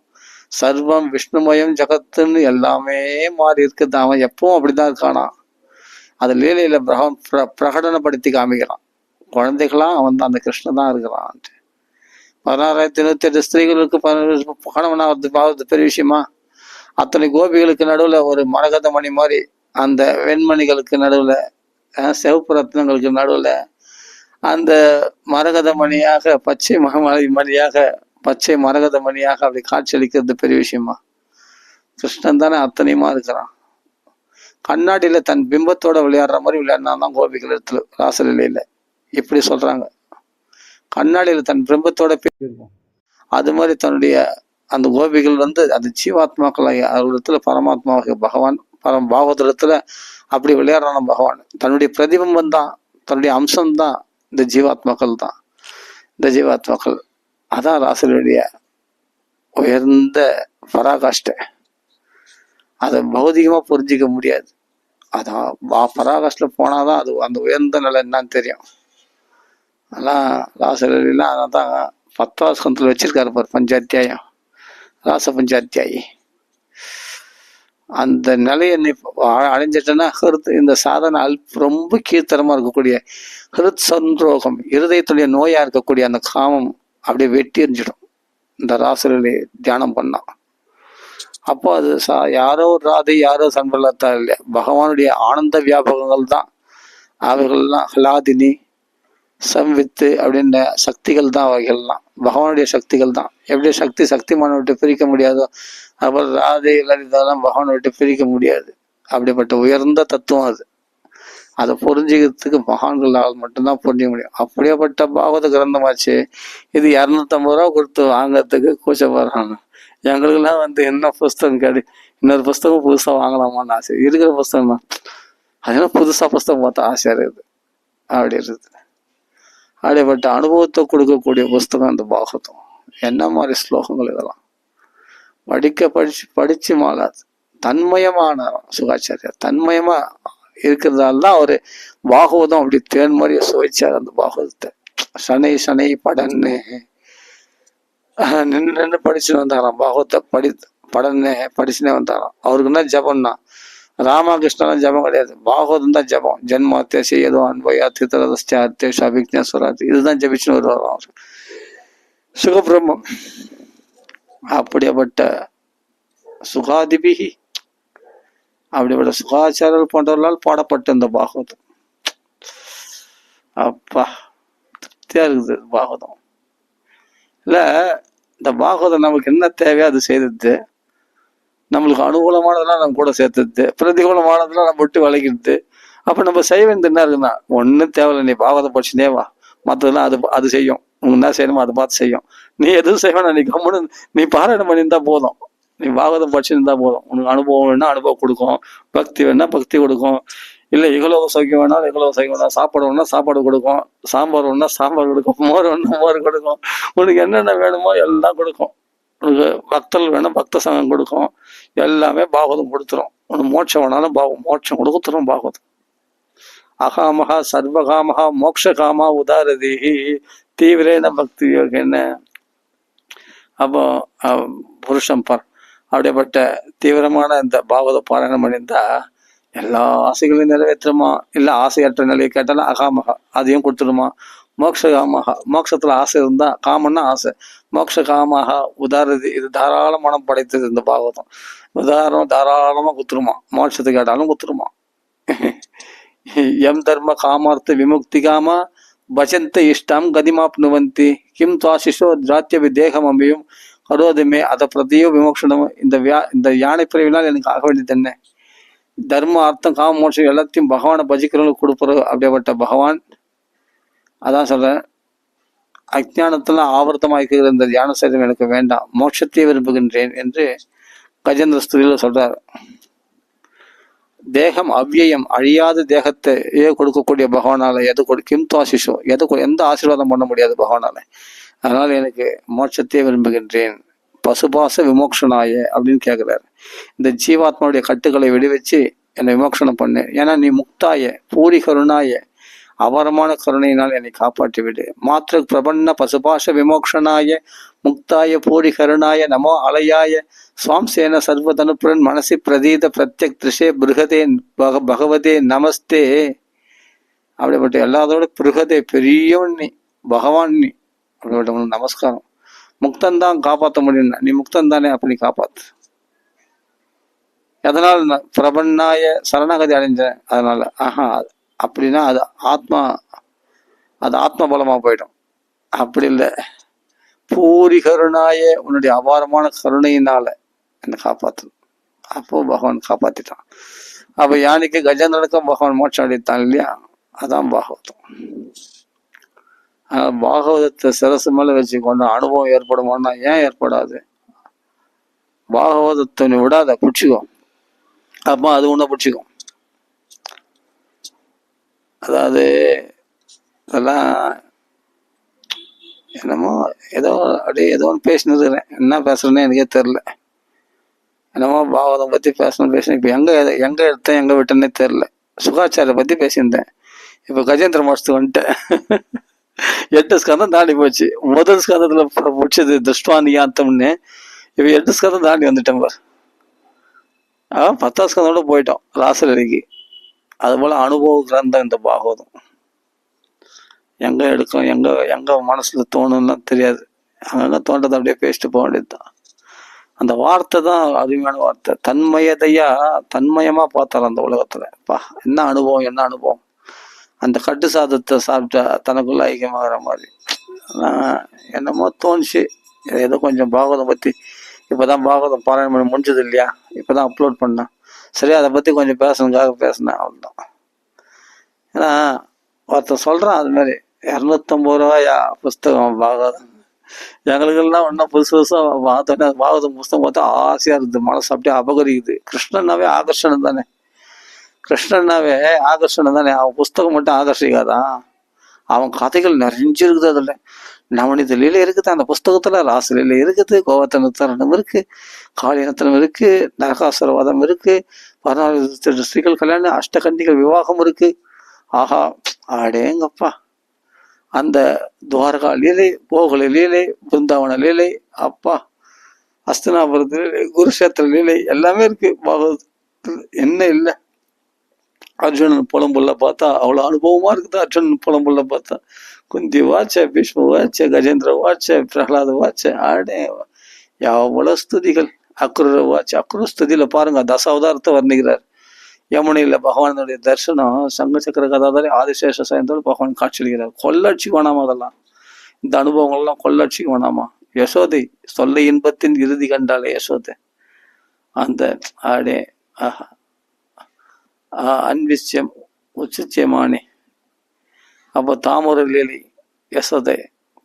[SPEAKER 1] சர்வம் விஷ்ணுமயம் ஜகத்துன்னு எல்லாமே மாறி இருக்குது. அவன் எப்பவும் அப்படிதான் இருக்கானா. அது லீலையில பிரகடனப்படுத்தி காமிக்கிறான். குழந்தைகளாம் அவன் தான், அந்த கிருஷ்ணன் தான் இருக்கிறான். 16,108 ஸ்திரீகளுக்கு கணவனாவது பெரிய விஷயமா? அத்தனை கோபிகளுக்கு நடுவுல ஒரு மரகத மணி மாதிரி, அந்த வெண்மணிகளுக்கு நடுவுல, சிவப்பு ரத்னங்களுக்கு நடுவுல அந்த மரகத மணியாக பச்சை மணியாக பச்சை மரகத மணியாக அப்படி காட்சியளிக்கிறது பெரிய விஷயமா? கிருஷ்ணன் தானே அத்தனையுமா இருக்கிறான். கண்ணாடியில தன் பிம்பத்தோட விளையாடுற மாதிரி விளையாடினாதான் கோபிகள் இடத்துல ராசலிலையில இப்படி சொல்றாங்க. கண்ணாடியில தன் பிம்பத்தோட பேசியிருக்கோம். அது மாதிரி தன்னுடைய அந்த கோபிகள் அந்த ஜீவாத்மாக்களாக அவரிடத்துல பரமாத்மாவாக பகவான் பாகவதத்துல அப்படி விளையாடுறான பகவான். தன்னுடைய பிரதிபிம்பம் தான், தன்னுடைய அம்சம்தான் இந்த ஜீவாத்மாக்கள் தான். இந்த ஜீவாத்மாக்கள் அதான் ராசலுடைய உயர்ந்த பராகாஷ்டை. அதை பௌதிகமா புரிஞ்சிக்க முடியாது. அதான் பராகாஷ்டில போனாதான் அது அந்த உயர்ந்த நிலை என்னன்னு தெரியும். அதெல்லாம் ராசலாம் அதான் 10வது ஸ்கந்தத்தில் வச்சிருக்காரு பார், பஞ்சாத்தியாயம், ராச பஞ்சாத்தியாயி. அந்த நிலையை அடைஞ்சிட்டேன்னா இந்த சாதனை ரொம்ப கீர்த்தனமா இருக்கக்கூடிய ஹிருத் சந்திரோகம், இருதயத்துடைய நோயா இருக்கக்கூடிய அந்த காமம் அப்படியே வெட்டி எறிஞ்சிடும் இந்த ராசலை தியானம் பண்ணா. அப்போ அது யாரோ ராதை யாரோ சன்பலத்தா இல்லையா, பகவானுடைய ஆனந்த வியாபகங்கள் தான் அவைகள்லாம். ஹலாதினி சம்வித்து அப்படின்ற சக்திகள் தான் அவைகள்லாம், பகவானுடைய சக்திகள் தான். எப்படி சக்திமானை விட்டு பிரிக்க முடியாதோ, அப்புறம் ராதை லலிதாலாம் பகவானை விட்டு பிரிக்க முடியாது. அப்படிப்பட்ட உயர்ந்த தத்துவம் அது. அதை புரிஞ்சுக்கிறதுக்கு மகான்களால் மட்டும்தான் புரிஞ்சிக்க முடியும். அப்படியேப்பட்ட பாகவத கிரந்தமாச்சு. இது 250 ரூபா கொடுத்து வாங்கறதுக்கு கூச்சப்படுறாங்க. எங்களுக்கெல்லாம் என்ன புஸ்தகம் இன்னொரு புஸ்தகம் புதுசா வாங்கலாமான்னு ஆசை. இருக்கிற புஸ்தகம் தான், அதெல்லாம் புதுசா புஸ்தகம் பார்த்தா ஆசையா இருக்குது. அப்படி இருக்குது. அப்படிப்பட்ட அனுபவத்தை கொடுக்கக்கூடிய புஸ்தகம் அந்த பாகவதம். என்ன மாதிரி ஸ்லோகங்கள் இதெல்லாம் படிச்சு மாறாது. தன்மயமான சுகாச்சாரியா தன்மயமா இருக்கிறதால தான் அவரு பாகவதம் அப்படி தேன் மாதிரியே சுவைச்சார். அந்த பாகவதத்தை சனை சனை படன்னு நின்று படிச்சுன்னு வந்தாராம். பாகவத்தை படன்னு படிச்சுனே வந்தாராம். அவருக்கு என்ன ஜபம்னா, ராமகிருஷ்ணன் ஜபம் கிடையாது, பாகவதம் தான் ஜபம். ஜென்மாத்தே செய்யதோ அன்பயா திரதேஷா விக்னேஸ்வராத், இதுதான் ஜபிச்சுன்னு வருவார் அவர். சுகபிரம்மம். அப்படிப்பட்ட சுகாதிபிகி, அப்படிப்பட்ட சுகாச்சாரர்கள் போன்றவர்களால் பாடப்பட்ட இந்த பாகவதம் அப்பா திருப்தியா இருக்குது. பாகவதம் இல்ல, இந்த பாகவதம் நமக்கு என்ன தேவையோ அது செய்தது. நம்மளுக்கு அனுகூலமானதெல்லாம் நம்ம கூட சேர்த்துது, பிரதிகூலமானதெல்லாம் நம்ம விட்டு விளக்கிடுது. அப்ப நம்ம செய்ய வேண்டியது என்ன இருக்குன்னா, ஒன்னும் தேவையில்லை, நீ பாகவதம் படிச்சுனே வா, மற்றதெல்லாம் அது செய்யும். உனக்கு என்ன செய்யணுமோ அதை பார்த்து செய்யும். நீ எதுவும் செய்வேனா, நீ கம்முன்னு நீ பாராயணம் பண்ணியிருந்தா போதும், நீ பாகவதம் படிச்சுருந்தா போதும். உனக்கு அனுபவம் வேணா அனுபவம் கொடுக்கும், பக்தி வேணா பக்தி கொடுக்கும், இல்லை இகலோக சௌக்கியம் வேணா இகலோக சௌக்கியம் வேணா, சாப்பாடு வேணா சாப்பாடு கொடுக்கும், சாம்பார் வேணா சாம்பார் கொடுக்கும், மோர் வேணா மோர் கொடுக்கும், உனக்கு என்னென்ன வேணுமோ எல்லாம் கொடுக்கும். உனக்கு பக்தர்கள் வேணும் பக்த சங்கம் கொடுக்கும், எல்லாமே பாகவதம் கொடுத்துரும். உனக்கு மோட்சம் வேணாலும் மோட்சம் கொடுத்துரும் பாகவதம். அகாமகா சர்வகாமகா மோக்ஷகாமா உதாரதி தீவிரேன பக்தி யோகன. அப்போ புருஷம் பார், அப்படிப்பட்ட தீவிரமான இந்த பாகவத பாராயணம் பண்ணியிருந்தா எல்லா ஆசைகளையும் நிறைவேற்றுமா. இல்லை ஆசையற்ற நிலையை கேட்டாலும் அகாமகா அதையும் கொடுத்துருமா. மோக்ஷகாமகா, மோட்சத்துல ஆசை இருந்தா, காமன்னா ஆசை, மோக்ஷகாமகா உதாரதி, இது தாராள மனம் படைத்தது இந்த பாகவதம். தாராளமா குத்துருமா, மோட்சத்தை கேட்டாலும் குத்துருமா. எம் தர்ம காமார்த்த விமுக்தி காமா பஜந்த இஷ்டம் கதிமாப்னுவந்தி கிம் துவாசிஷோ திராத்திய தேகம் அமையும் கரோதுமே அதை பிரதியோ விமோக்ஷனம். இந்த யானை பிறவினால் எனக்கு ஆக வேண்டியது என்ன? தர்ம அர்த்தம் காம மோட்சம் எல்லாத்தையும் பகவானை பஜிக்கிறவங்களுக்கு கொடுப்பறது. அப்படியேப்பட்ட பகவான் அதான் சொல்றேன், அஜ்ஞானத்துல ஆவர்த்தமாய்க்கிற இந்த தியான சரீரம் எனக்கு வேண்டாம், மோட்சத்தை விரும்புகின்றேன் என்று கஜேந்திர ஸ்துதியில சொல்றார். தேகம் அவ்வியம், அழியாத தேகத்தை கொடுக்கக்கூடிய பகவானால எது கொடுக்கும் துவாசிஷோ, எந்த ஆசீர்வாதம் பண்ண முடியாது பகவானால. அதனால எனக்கு மோட்சத்தை விரும்புகின்றேன், பசுபாச விமோக்ஷனாய அப்படின்னு கேட்கிறாரு. இந்த ஜீவாத்மாவுடைய கட்டுக்களை விடுவிச்சு என்னை விமோக்ஷனம் பண்ணு. ஏன்னா நீ முக்தாய பூரி கருணாய, அபரமான கருணையினால் என்னை காப்பாற்றி விடு. மாத்திர பிரபன்ன பசுபாஷ விமோக்ஷனாய முக்தாய பூரி கருணாய நமோ அலையாய சுவாம்சேன சர்வதனுப்புரன் மனசி பிரதீத பிரத்யக் திருஷே பிருகதே பகவதே நமஸ்தே. அப்படிப்பட்ட எல்லாத்தோட பிருகதே பெரியவன் நீ, பகவான் நீ, அப்படிப்பட்ட உனக்கு நமஸ்காரம். முக்தந்தான் காப்பாற்ற முடியும், நீ முக்தன் தானே, அப்படி காப்பாத்து. எதனால் பிரபன்னாய சரணாகதி அடைஞ்சேன், அதனால அப்படின்னா அது ஆத்ம பலமா போயிடும். அப்படி இல்லை, பூரி கருணாய உன்னுடைய அபாரமான கருணையினால என்னை காப்பாற்றணும். அப்போ பகவான் காப்பாத்திட்டான். அப்ப யானைக்கு கஜேந்திரனுக்கும் பகவான் மோட்சம் அளித்தான் இல்லையா, அதான் பாகவதம். பாகவதத்தை சிரசு மேல வச்சுக்கொண்டு அனுபவம் ஏற்படுமான்னா ஏன் ஏற்படாது? பாகவதத்தை நீ விடாத, பிடிச்சிக்கோ, அப்ப அது உன்னை பிடிச்சிக்கும். அதாவது அதெல்லாம் என்னமோ ஏதோ ஒன்று பேசினது, என்ன பேசுறேன்னு எனக்கே தெரில. என்னமோ பாகவதம் பத்தி பேசினேன். இப்போ எங்க எடுத்தேன் எங்க விட்டேன்னே தெரில. சுகாச்சார பத்தி பேசியிருந்தேன், இப்போ கஜேந்திர மோட்சத்துக்கு வந்துட்டேன். 8 ஸ்கந்தம் தாண்டி போச்சு. முதல் ஸ்கந்தத்துல முடிச்சது துஷ்டானியாத்தம்னு, இப்போ 8 ஸ்கந்தம் தாண்டி வந்துட்டேன் பார். 10ஆம் ஸ்கந்தோட போயிட்டோம் ராசலடிக்கு. அது போல அனுபவ கிரந்தம் இந்த பாகவதம். எங்க எடுக்கும், எங்க மனசுல தோணும்லாம் தெரியாது. அங்கங்க தோன்றதை அப்படியே பேசிட்டு போக வேண்டியதுதான். அந்த வார்த்தை தான் அருமையான வார்த்தை. தன்மயமா பார்த்தார் அந்த உலகத்துல. என்ன அனுபவம். அந்த கட்டு சாதத்தை சாப்பிட்டா தனக்குள்ள ஐக்கியமாகற மாதிரி என்னமோ தோணுச்சு. ஏதோ கொஞ்சம் பாகவதம் பத்தி இப்பதான் பாகவதம் பாராயணம் பண்ணி முடிஞ்சது இல்லையா, இப்பதான் அப்லோட் பண்ணேன். சரி, அதை பத்தி கொஞ்சம் பேசணுக்காக பேசினேன், அவ்வளவுதான். ஏன்னா ஒருத்தர் சொல்றான் அது மாதிரி 250 ரூபாயா புஸ்தகம் பாகவதம். எங்களுக்கெல்லாம் ஒன்றும் புதுசு புதுசாக பார்த்தோன்னே பாகவதம் புஸ்தகம் பார்த்தா ஆசையா இருக்குது, மனசு அப்படியே அபகரிக்குது. கிருஷ்ணனாவே ஆகர்ஷணம் தானே, கிருஷ்ணனாவே ஆகர்ஷணம் தானே. அவன் புஸ்தகம் மட்டும் ஆகர்ஷிக்காதான், அவன் கதைகள் நிறைஞ்சிருக்குது. அதில் நவனித லீலை இருக்குது அந்த புஸ்தகத்துல, ராசலீலை இருக்குது, கோவர்த்தன இருக்கு, காளியனத்தனம் இருக்கு, நரகாசுரவாதம் இருக்கு, 14 ஸ்ரீகள் கல்யாணம், அஷ்டகண்டிகள் விவாகம் இருக்கு. ஆஹா, அடேங்கப்பா. அந்த துவாரகா லீலை, கோகுல லீலை, பிருந்தாவன லீலை, அப்பா, அஸ்தனாபுரத்து லீலை, குருஷேத்திர லீலை எல்லாமே இருக்கு பாகவதத்தில். என்ன இல்லை? அர்ஜுனன் புலம்புள்ள பார்த்தா அவ்வளோ அனுபவமா இருக்குது. அர்ஜுனன் புலம்புள்ள பார்த்தா குந்தி வாச்ச, பீஷ்ம வாச்ச, கஜேந்திர வாச்ச, பிரகலாத வாச்ச, அடே எவ்வளவு ஸ்துதிகள். அக்ரூர வாச்ச, அக்ரூர ஸ்துதியில பாருங்க, தசாவதாரத்தை வர்ணிக்கிறார். யமுனையில பகவானுடைய தரிசனம், சங்க சக்கர கதாதாரி ஆதிசேஷ சயந்தோடு பகவான் காட்சியளிக்கிறார். கொள்ளட்சிக்கு வேணாமா அதெல்லாம்? இந்த அனுபவங்கள்லாம் கொள்ளட்சிக்கு வேணாமா? யசோதை சொல்ல இன்பத்தின் இறுதி கண்டாலே யசோதை. அந்த அடே ஆஹா, அன்விச்சியம் உச்சிச்சியமானே. அப்போ தாமரை லீலை யசோதை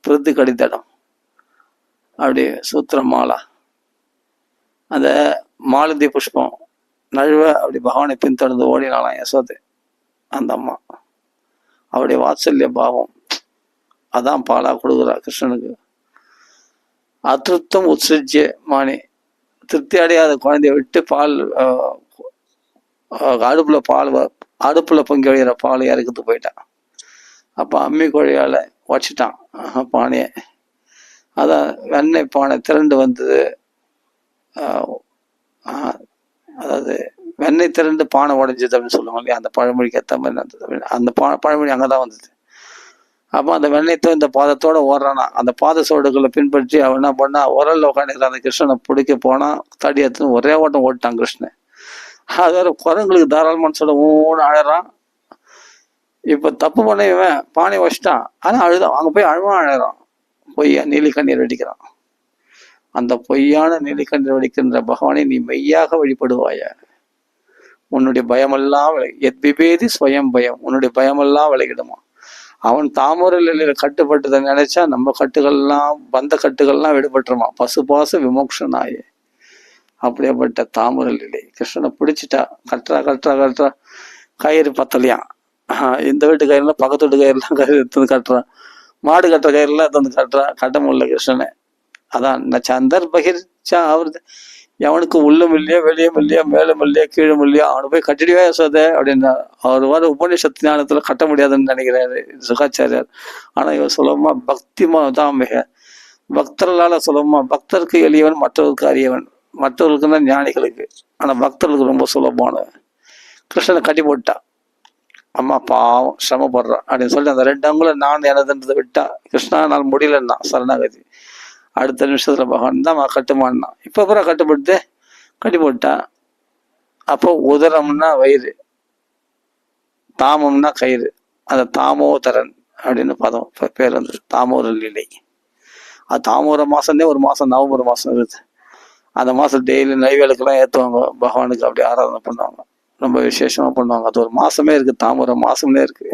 [SPEAKER 1] பிரித்து கடித்தடம், அப்படியே சூத்திர மாலா, அந்த மாலதி புஷ்பம் நழுவ அப்படி பகவானை பின்தொடர்ந்து ஓடினாலாம் யசோதை. அந்த அம்மா அவருடைய வாத்சல்ய பாவம், அதான் பாலா கொடுக்குறா கிருஷ்ணனுக்கு. அதிருப்தம் உத்ஸிஜ்ய மானே, திருப்தி அடையாத குழந்தைய விட்டு பால் அடுப்புல பொங்கி வழிகிற பால் இறக்குத்து போயிட்டான். அப்ப அம்மி கோழியால வச்சுட்டான் பானையை. அதான் வெண்ணெய் பானை திரண்டு வந்தது. அதாவது வெண்ணெய் திரண்டு பானை உடைஞ்சது அப்படின்னு சொல்லுவாங்க இல்லையா, அந்த பழமொழிக்கு ஏற்ற மாதிரி இருந்தது. அந்த பழமொழி அங்கதான் வந்தது. அப்போ அந்த வெண்ணெய்த்தோ இந்த பாதத்தோட ஓடுறானா, அந்த பாத சோடுகளை பின்பற்றி அவன் என்ன பண்ணா, உரல்ல உட்காந்துக்கிற அந்த கிருஷ்ணனை பிடிக்க போனா, தடி எடுத்துன்னு ஒரே ஓட்டம் ஓட்டான் கிருஷ்ணன். அது வேற குரங்களுக்கு தாராளமான சொல்ல ஊன்னு அழறான். இப்ப தப்பு பண்ண இவன் பானை வச்சிட்டான், ஆனா அழுதான். அங்க போய் அழறான், பொய்யா நீலி கண்ணீர் வெடிக்கிறான். அந்த பொய்யான நீலி கண்ணீர் வெடிக்கின்ற பகவானை நீ மெய்யாக வழிபடுவாய. உன்னுடைய பயமெல்லாம் எத்பிபேதி ஸ்வயம் பயம், உன்னுடைய பயமெல்லாம் விலகிடுமா. அவன் தாமரை நிலையில கட்டுப்பட்டதை நினைச்சா நம்ம கட்டுகள்லாம், பந்த கட்டுகள்லாம் விடுபட்டுருமா. பசுபாச விமோக்ஷனாயே. அப்படியேப்பட்ட தாமரை நிலை கிருஷ்ணனை பிடிச்சிட்டா, கட்டுறா, கயிறு பத்தலையாம். இந்த வீட்டு கயிறுலாம் பக்கத்து வீட்டு கயிறுலாம் கயிறு எடுத்து கட்டுறான். மாடு கட்டுற கயிறுலாம் எடுத்து கட்டுறா, கட்ட முடியல கிருஷ்ணனை. அதான் சந்தர் பகிர்ச்சா அவரு. எவனுக்கு உள்ளும் இல்லையா, வெளியும் இல்லையா, மேலும் இல்லையா, கீழும் இல்லையா, அவனை போய் கட்டிடுவே யசோதை அப்படின்னா. அவர் வர உபநிஷத்து ஞானத்துல கட்ட முடியாதுன்னு நினைக்கிறாரு சுகாச்சாரியார். ஆனா இவர் சுலபமா பக்திமா தான் மிக பக்தர்களால சுலபமா, பக்தருக்கு எளியவன் மற்றவருக்கு அறியவன், மற்றவர்களுக்கு தான் ஞானிகளுக்கு, ஆனா பக்தர்களுக்கு ரொம்ப சுலபமான. கிருஷ்ணனை கட்டி போட்டா, அம்மா பாவம் சிரமப்படுறான் அப்படின்னு சொல்லி அந்த 2 அங்குலம் நான் எனதுன்றதை விட்டா. கிருஷ்ணா நாள் முடியலன்னா சரணாகதி. அடுத்த நிமிஷத்துல பகவான் தான் கட்டுமானா. இப்ப அப்புறம் கட்டுப்பட்டு கட்டி போட்டா. அப்போ உதரம்னா வயிறு, தாமம்னா கயிறு, அந்த தாமோதரன் அப்படின்னு பதம் பேர் வந்து தாமோர லீலை. அது தாமோர மாசம்னே ஒரு மாசம், நவம்பர் மாசம் இருக்குது. அந்த மாசம் டெய்லி நைவேலுக்கெல்லாம் ஏற்றுவாங்க பகவானுக்கு, அப்படி ஆராதனை பண்ணுவாங்க, ரொம்ப விசேஷமா பண்ணுவாங்க. அது ஒரு மாசமே இருக்கு, தாமரை மாசம்னே இருக்கு.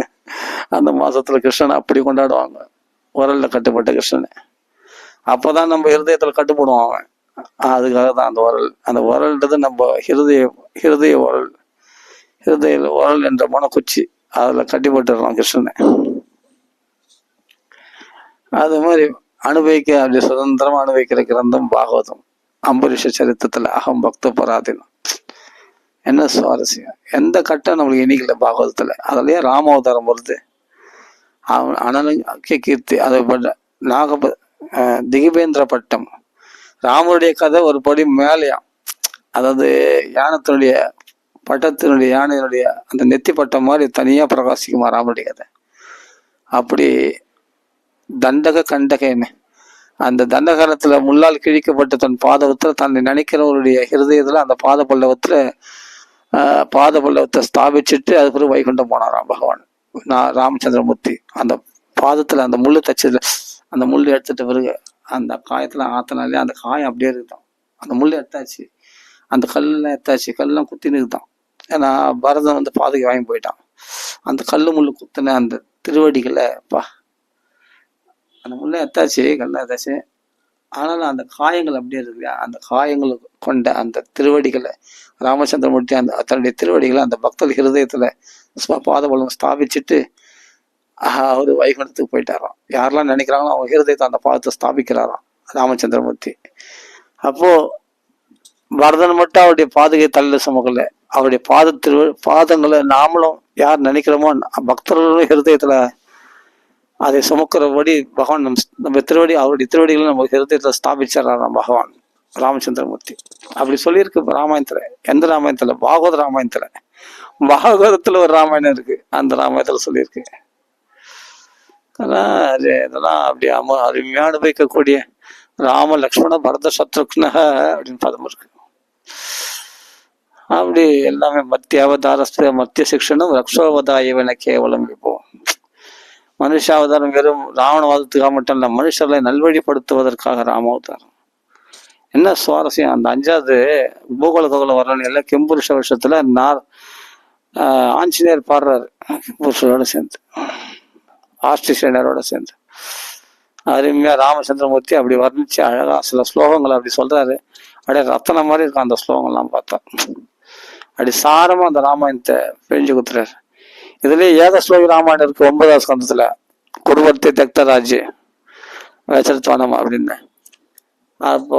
[SPEAKER 1] அந்த மாசத்துல கிருஷ்ணனை அப்படி கொண்டாடுவாங்க, உரல்ல கட்டுப்பட்ட கிருஷ்ணனை. அப்பதான் நம்ம ஹிருதயத்துல கட்டுப்படுவோம் அவன். அதுக்காக தான் அந்த உரல். அந்த உரல்ன்றது நம்ம ஹிருதய உரல், ஹிருதய உரல் என்ற மனக்குச்சி, அதுல கட்டிப்பட்டுடலாம் கிருஷ்ணனை. அது மாதிரி அனுபவிக்க, அப்படி சுதந்திரமா அனுபவிக்கிற கிரந்தம் பாகவதம். அம்பரீஷ சரித்திரத்துல அகம் பக்த பராதீனம். என்ன சுவாரஸ்யம், எந்த கட்டம் நம்மளுக்கு இனிக்கல பாகவதத்துல. அதுலயே ராமாவதாரம் வருது, அவன் அனலங்கிய கீர்த்தி, அதை திகிபேந்திர பட்டம். ராமருடைய கதை ஒரு படி மேலையாம். அதாவது யானத்தினுடைய பட்டத்தினுடைய, யானையினுடைய அந்த நெத்தி பட்டம் மாதிரி தனியா பிரகாசிக்குமா ராமருடைய கதை. அப்படி தண்டக கண்டகன்னு, அந்த தண்டகாலத்துல முள்ளால் கிழிக்கப்பட்ட தன் பாதவத்துல தன்னை நினைக்கிறவருடைய ஹிருதயத்துல, அந்த பாத பல்லவத்தை ஸ்தாபிச்சுட்டு அது பிறகு வைகுண்டம் போனாராம் பகவான் ராமச்சந்திரமூர்த்தி. அந்த பாதத்துல அந்த முள்ளு தச்சதுல, அந்த முள் எடுத்துட்ட பிறகு அந்த காயத்துல ஆத்தினாலே அந்த காயம் அப்படியே இருக்குதான். அந்த முள் எடுத்தாச்சு, அந்த கல்லாம் எடுத்தாச்சு, கல்லாம் குத்தி நிற்குதான். ஏன்னா பரதன் வந்து பாதைக்கு வாங்கி போயிட்டான். அந்த கல்லு முள்ளு குத்தின அந்த திருவடிகளை அந்த முள்ளை எத்தாச்சு, கல்லை எத்தாச்சு. ஆனாலும் அந்த காயங்கள் அப்படியே இருக்கு இல்லையா, அந்த காயங்கள் கொண்ட அந்த திருவடிகளை ராமச்சந்திரமூர்த்தி தன்னுடைய திருவடிகளை அந்த பக்தர் ஹிருதயத்துல பாதபலம் ஸ்தாபிச்சுட்டு அவரு வைகுண்டத்துக்கு போயிட்டாராம். யாரெல்லாம் நினைக்கிறாங்களோ அவங்க ஹிருதயத்தை அந்த பாதத்தை ஸ்தாபிக்கிறாராம் ராமச்சந்திரமூர்த்தி. அப்போ பரதன் மட்டும் அவருடைய பாதுகை தள்ள சுமக்கல, அவருடைய பாதங்களை நாமளும் யார் நினைக்கிறோமோ பக்தர்களும் ஹிருதயத்துல அதை சுமக்கிறபடி பகவான் நம்ம திருவடி, அவருடைய திருவடிகளை நம்ம ஹிருதயத்துல ஸ்தாபிச்சிடறாராம் பகவான் ராமச்சந்திரமூர்த்தி. அப்படி சொல்லியிருக்கு ராமாயணத்துல. எந்த ராமாயணத்துல? பாகவத ராமாயணத்துல. பாகவதத்துல ஒரு ராமாயணம் இருக்கு, அந்த ராமாயணத்துல சொல்லியிருக்கு. இதெல்லாம் அப்படி அருமையா அனுபவிக்கக்கூடிய ராம லக்ஷ்மண பரத சத்ருக்ன அப்படின்னு பதம் இருக்கு. அப்படி எல்லாமே மத்திய அவதாரஸ்த மத்திய சிக்ஷனும் ரக்ஷோவதாயவன கேவலம். இப்போ மனுஷாவதாரம் வெறும் ராவணவாதத்துக்காக மட்டும் இல்ல, மனுஷர்களை நல்வழிப்படுத்துவதற்காக ராமாவதாரம். என்ன சுவாரஸ்யம், அந்த 5வது பூகோள கோகுல வரணும் எல்லாம் கெம்புருஷ வருஷத்துல ஆஞ்சநேயர் பாடுறாரு புருஷரோட சேர்ந்து, ஆஸ்திரேலியரோட சேர்ந்து. அருமையா ராமச்சந்திரமூர்த்தி அப்படி வர்ணிச்சு அழகா சில ஸ்லோகங்களை அப்படி சொல்றாரு. அப்படியே ரத்தன மாதிரி இருக்கும் அந்த ஸ்லோகங்கள்லாம் பார்த்தா. அப்படி சாரமா அந்த ராமாயணத்தை பிழிஞ்சு குத்துறாரு. இதுலயே ஏகஸ்லோகி ராமாயணம் இருக்கு 9வது ஸ்கந்தத்துல, குடும்பத்தை தக்தராஜ் வச்சரத்வானம் அப்படின்னு. அப்போ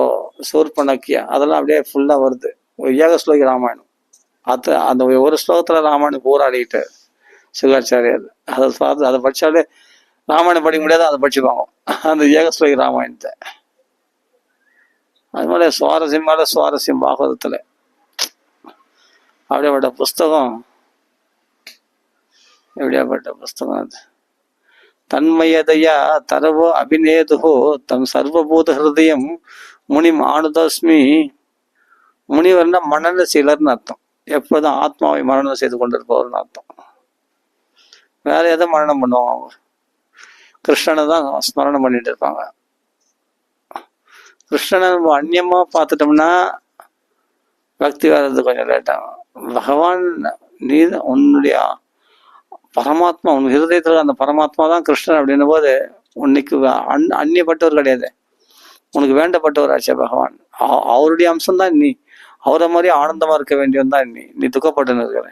[SPEAKER 1] சூர்பனக்கியா அதெல்லாம் அப்படியே ஃபுல்லா வருது. ஒரு ஏகஸ்லோகி ராமாயணம். அந்த ஒரு ஸ்லோகத்துல ராமாயணம் போராடிட்டு சுகாச்சாரியர் அதை படிச்சாலே ராமாயணம் படிக்க முடியாது, அதை படிச்சுப்பாங்க அந்த ஏகஸ்லோகி ராமாயணத்தை. அது மாதிரி சுவாரஸ்யம் பாகவதத்துல. அப்படியேப்பட்ட புஸ்தகம், எப்படியாப்பட்ட புஸ்தகம் அது. தன்மயதையா தரவோ அபிநேதுகோ தம் சர்வபூத ஹிருதயம் முனி ஆனுதஸ்மி. முனிவர்னா மனநசீலர்னு அர்த்தம். எப்போதும் ஆத்மாவை மரணம் செய்து கொண்டிருப்பவர்னு அர்த்தம். வேற எதை மரணம் பண்ணுவாங்க அவங்க? கிருஷ்ணனை தான் ஸ்மரணம் பண்ணிட்டு இருப்பாங்க. கிருஷ்ணனை நம்ம அந்நியமா பார்த்துட்டோம்னா பக்தி வர்றது கொஞ்சம் லேட்டாகும். பகவான் நீ உன்னுடைய பரமாத்மா, உன் ஹிருதயத்துல அந்த பரமாத்மா தான் கிருஷ்ணன் அப்படின்னும் போது உன்னைக்கு அந்நியப்பட்டவர் கிடையாது, உனக்கு வேண்டப்பட்டவர் ஆச்சே பகவான். அவருடைய அம்சம்தான் நீ. அவரை மாதிரி ஆனந்தமா இருக்க வேண்டியவன் தான் நீ துக்கப்பட்டுன்னு இருக்கிற.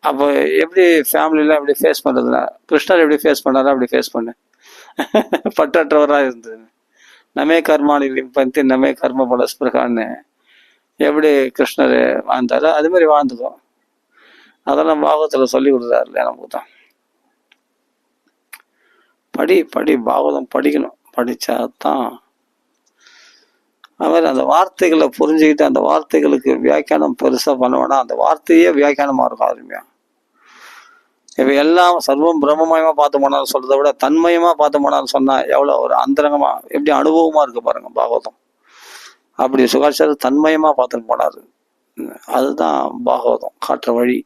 [SPEAKER 1] அப்போ எப்படி ஃபேமிலியெல்லாம் எப்படி ஃபேஸ் பண்ணுறதுனா, கிருஷ்ணர் எப்படி ஃபேஸ் பண்ணாரோ அப்படி ஃபேஸ் பண்ணு. பற்றற்றவராக இருந்தது. நமே கர்மானி லிம்பந்தி நமே கர்ம பலஸ்பிரகான்னு எப்படி கிருஷ்ணர் வாழ்ந்தாரோ அது மாதிரி வாழ்ந்துக்கும். அதெல்லாம் பாகவத்தில் சொல்லி கொடுத்தாரு இல்லையா நமக்கு தான். படி பாகவதம் படிக்கணும். படிச்சாதான் அவர் அந்த வார்த்தைகளை புரிஞ்சுக்கிட்டு அந்த வார்த்தைகளுக்கு வியாக்கியானம் பெருசா பண்ணுவோன்னா அந்த வார்த்தையே வியாக்கியானமா இருக்கும் அருமையா. இப்ப எல்லாம் சர்வம் பிரம்மமயமா பார்த்து போனாலும் சொல்றதை விட தன்மயமா பார்த்து போனாலும் சொன்னா எவ்வளவு ஒரு அந்தரங்கமா எப்படி அனுபவமா இருக்கு பாருங்க பாகவதம். அப்படி சுகாச்சார தன்மயமா பார்த்துட்டு போனாரு. அதுதான் பாகவதம் காட்டுற வழி.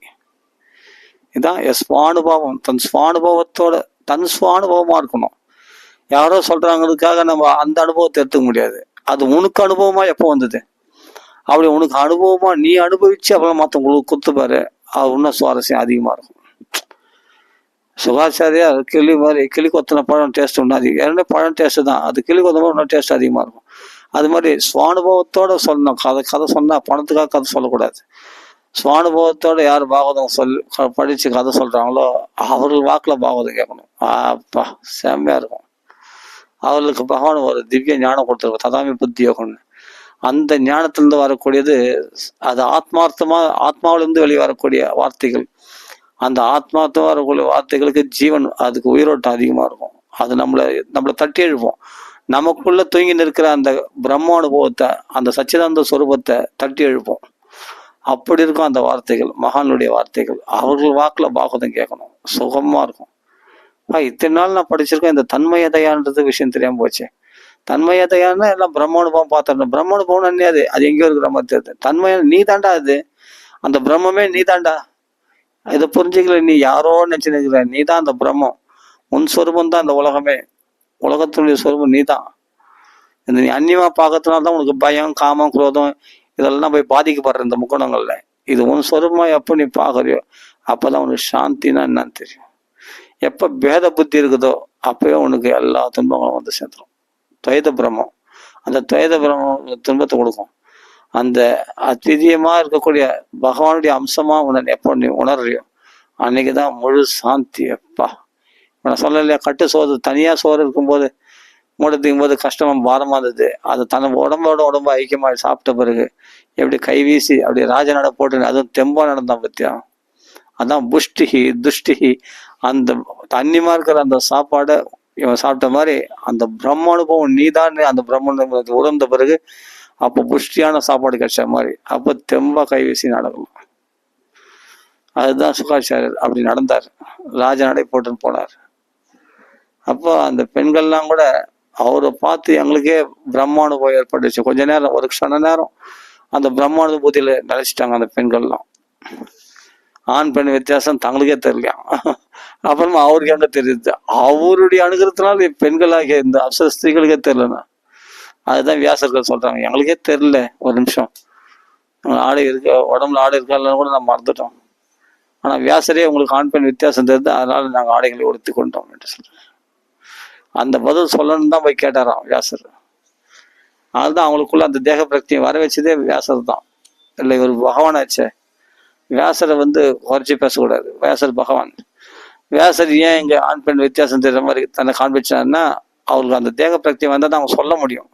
[SPEAKER 1] இதுதான் ஸ்வானுபவம். தன் ஸ்வானுபவமா இருக்கணும். யாரோ சொல்றாங்களுக்காக நம்ம அந்த அனுபவத்தை எடுத்துக்க முடியாது. அது உனக்கு அனுபவமா எப்போ வந்தது? அப்படி உனக்கு அனுபவமா நீ அனுபவிச்சு அப்புறம் மற்றவங்களுக்கு குத்துப்பாரு, அது இன்னும் சுவாரஸ்யம் அதிகமா இருக்கும். சுகாச்சாரியா கிளி கொத்தின பழம் டேஸ்ட் ஒன்று அதிகம். ஏன்னா பழம் டேஸ்ட் தான், அது கிளி கொத்த மாதிரி இன்னும் டேஸ்ட் அதிகமா இருக்கும். அது மாதிரி சுவானுபவத்தோட சொல்லணும். கதை சொன்னா பணத்துக்காக கதை சொல்லக்கூடாது. சுவானுபவத்தோட யார் பாகவதம் படிச்சு கதை சொல்றாங்களோ அவர்கள் வாக்குல பாகவதம் கேட்கணும். அப்பா செம்மையா இருக்கும். அவர்களுக்கு பகவான் ஒரு திவ்ய ஞானம் கொடுத்துருக்கோம், ததாமி புத்தி யோகம்னு. அந்த ஞானத்திலிருந்து வரக்கூடியது அது ஆத்மாவிலிருந்து வெளியே வரக்கூடிய வார்த்தைகள். அந்த ஆத்மார்த்தமா வரக்கூடிய வார்த்தைகளுக்கு ஜீவன், அதுக்கு உயிரோட்டம் அதிகமா இருக்கும். அது நம்மளை தட்டி எழுப்போம். நமக்குள்ள தூங்கி நிற்கிற அந்த பிரம்ம அனுபவத்தை, அந்த சச்சிதானந்த சொரூபத்தை தட்டி எழுப்போம். அப்படி இருக்கும் அந்த வார்த்தைகள், மகானுடைய வார்த்தைகள். அவர்கள் வாக்குல பாகவதம் கேட்கணும், சுகமா இருக்கும். இத்தனை நாள் நான் படிச்சிருக்கேன், இந்த தன்மயதையான்றது விஷயம் தெரியாம போச்சு. தன்மயதையான்னா எல்லாம் பிரம்மானுபவம் பார்த்துடணும். பிரம்மானுபவம் அந்நியாது, அது எங்கேயோ இருக்கிற மாதிரி தெரியுது. தன்மயம் நீ தாண்டா, அது அந்த பிரம்மமே நீ தாண்டா. இதை புரிஞ்சுக்கல, நீ யாரோ நினைச்சு நிற்கிற. நீ தான் அந்த பிரம்மம், உன் சொரூபம் தான் இந்த உலகமே. உலகத்தினுடைய சொரூபம் நீ தான். இந்த நீ அந்நியமா பார்க்கறதுனால தான் உனக்கு பயம், காமம், குரோதம் இதெல்லாம் போய் பாதிக்கப்படுற இந்த முக்கோணங்கள்ல. இது உன் சொரூபமா எப்போ நீ பார்க்குறியோ அப்போதான் உனக்கு சாந்தினா என்னன்னு தெரியும். எப்போ பேத புத்தி இருக்குதோ அப்பவே உனக்கு எல்லா துன்பங்களும் வந்து சேர்ந்துடும். துவைத பிரம்மம், அந்த துவைத பிரம்மம் துன்பத்தை கொடுக்கும். அந்த அத்விதீயமா இருக்கக்கூடிய பகவானுடைய அம்சமா உன்னை எப்போ நீ உணர்றியோ அன்னைக்குதான் முழு சாந்தி. எப்பா நான் சொல்லலையா, கட்டு சோறு தனியா சோறு இருக்கும்போது மூடத்துக்கும் போது கஷ்டமா பாரமா இருந்தது. அது தன் உடம்போட உடம்பு ஐக்கியமா சாப்பிட்ட பிறகு எப்படி கை வீசி அப்படி ராஜநட போட்டு அதுவும் தெம்பா நடந்தான் பத்தியா. அதான் புஷ்டிஹி துஷ்டிஹி. அந்த தண்ணிமா இருக்கிற அந்த சாப்பாடை இவன் சாப்பிட்ட மாதிரி அந்த பிரம்ம அனுபவம் நீதான் அந்த பிரம்ம உணர்ந்த பிறகு அப்போ புஷ்டியான சாப்பாடு கிடைச்ச மாதிரி அப்போ தெம்பா கை வீசி நடக்கணும். அதுதான் சுகாச்சாரியர் அப்படி நடந்தார், ராஜ நடை போட்டுன்னு போனார். அப்போ அந்த பெண்கள்லாம் கூட அவரை பார்த்து எங்களுக்கே பிரம்மானுபவம் ஏற்பட்டுச்சு. கொஞ்ச நேரம், ஒரு க்ஷண நேரம் அந்த பிரம்மானுபூதியில நினைச்சிட்டாங்க அந்த பெண்கள்லாம். ஆண் பெண் வித்தியாசம் தங்களுக்கே தெரியலையா. அப்புறமா அவருக்கு எங்க தெரியுது, அவருடைய அனுகிரகத்தினால பெண்களாகிய இந்த அப்சர ஸ்திரீகளுக்கே தெரியலண்ணா. அதுதான் வியாசர்கள் சொல்றாங்க, எங்களுக்கே தெரியல, ஒரு நிமிஷம் ஆடை இருக்க உடம்புல ஆடை இருக்கா கூட நம்ம மறந்துட்டோம். ஆனா வியாசரே உங்களுக்கு ஆண் பெண் வித்தியாசம் தெரியுது, அதனால நாங்கள் ஆடைகளை உடுத்தி கொண்டோம் என்று சொல்றேன். அந்த பதில் சொல்லணும்னு தான் போய் கேட்டாராம் வியாசர். அதுதான் அவங்களுக்குள்ள அந்த தேக பிரக்தியை வர வச்சதே வியாசர் தான். இல்லை, இவர் பகவான் ஆச்சே, வியாசரை குறைச்சி பேசக்கூடாது. வியாசர் பகவான். வியாசர் ஏன் இங்க ஆண் பெண் வித்தியாசம் தெரிகிற மாதிரி தன்னை காண்பிச்சாருன்னா அவருக்கு அந்த தேக பிரக்தியை வந்தால் தான் அவங்க சொல்ல முடியும்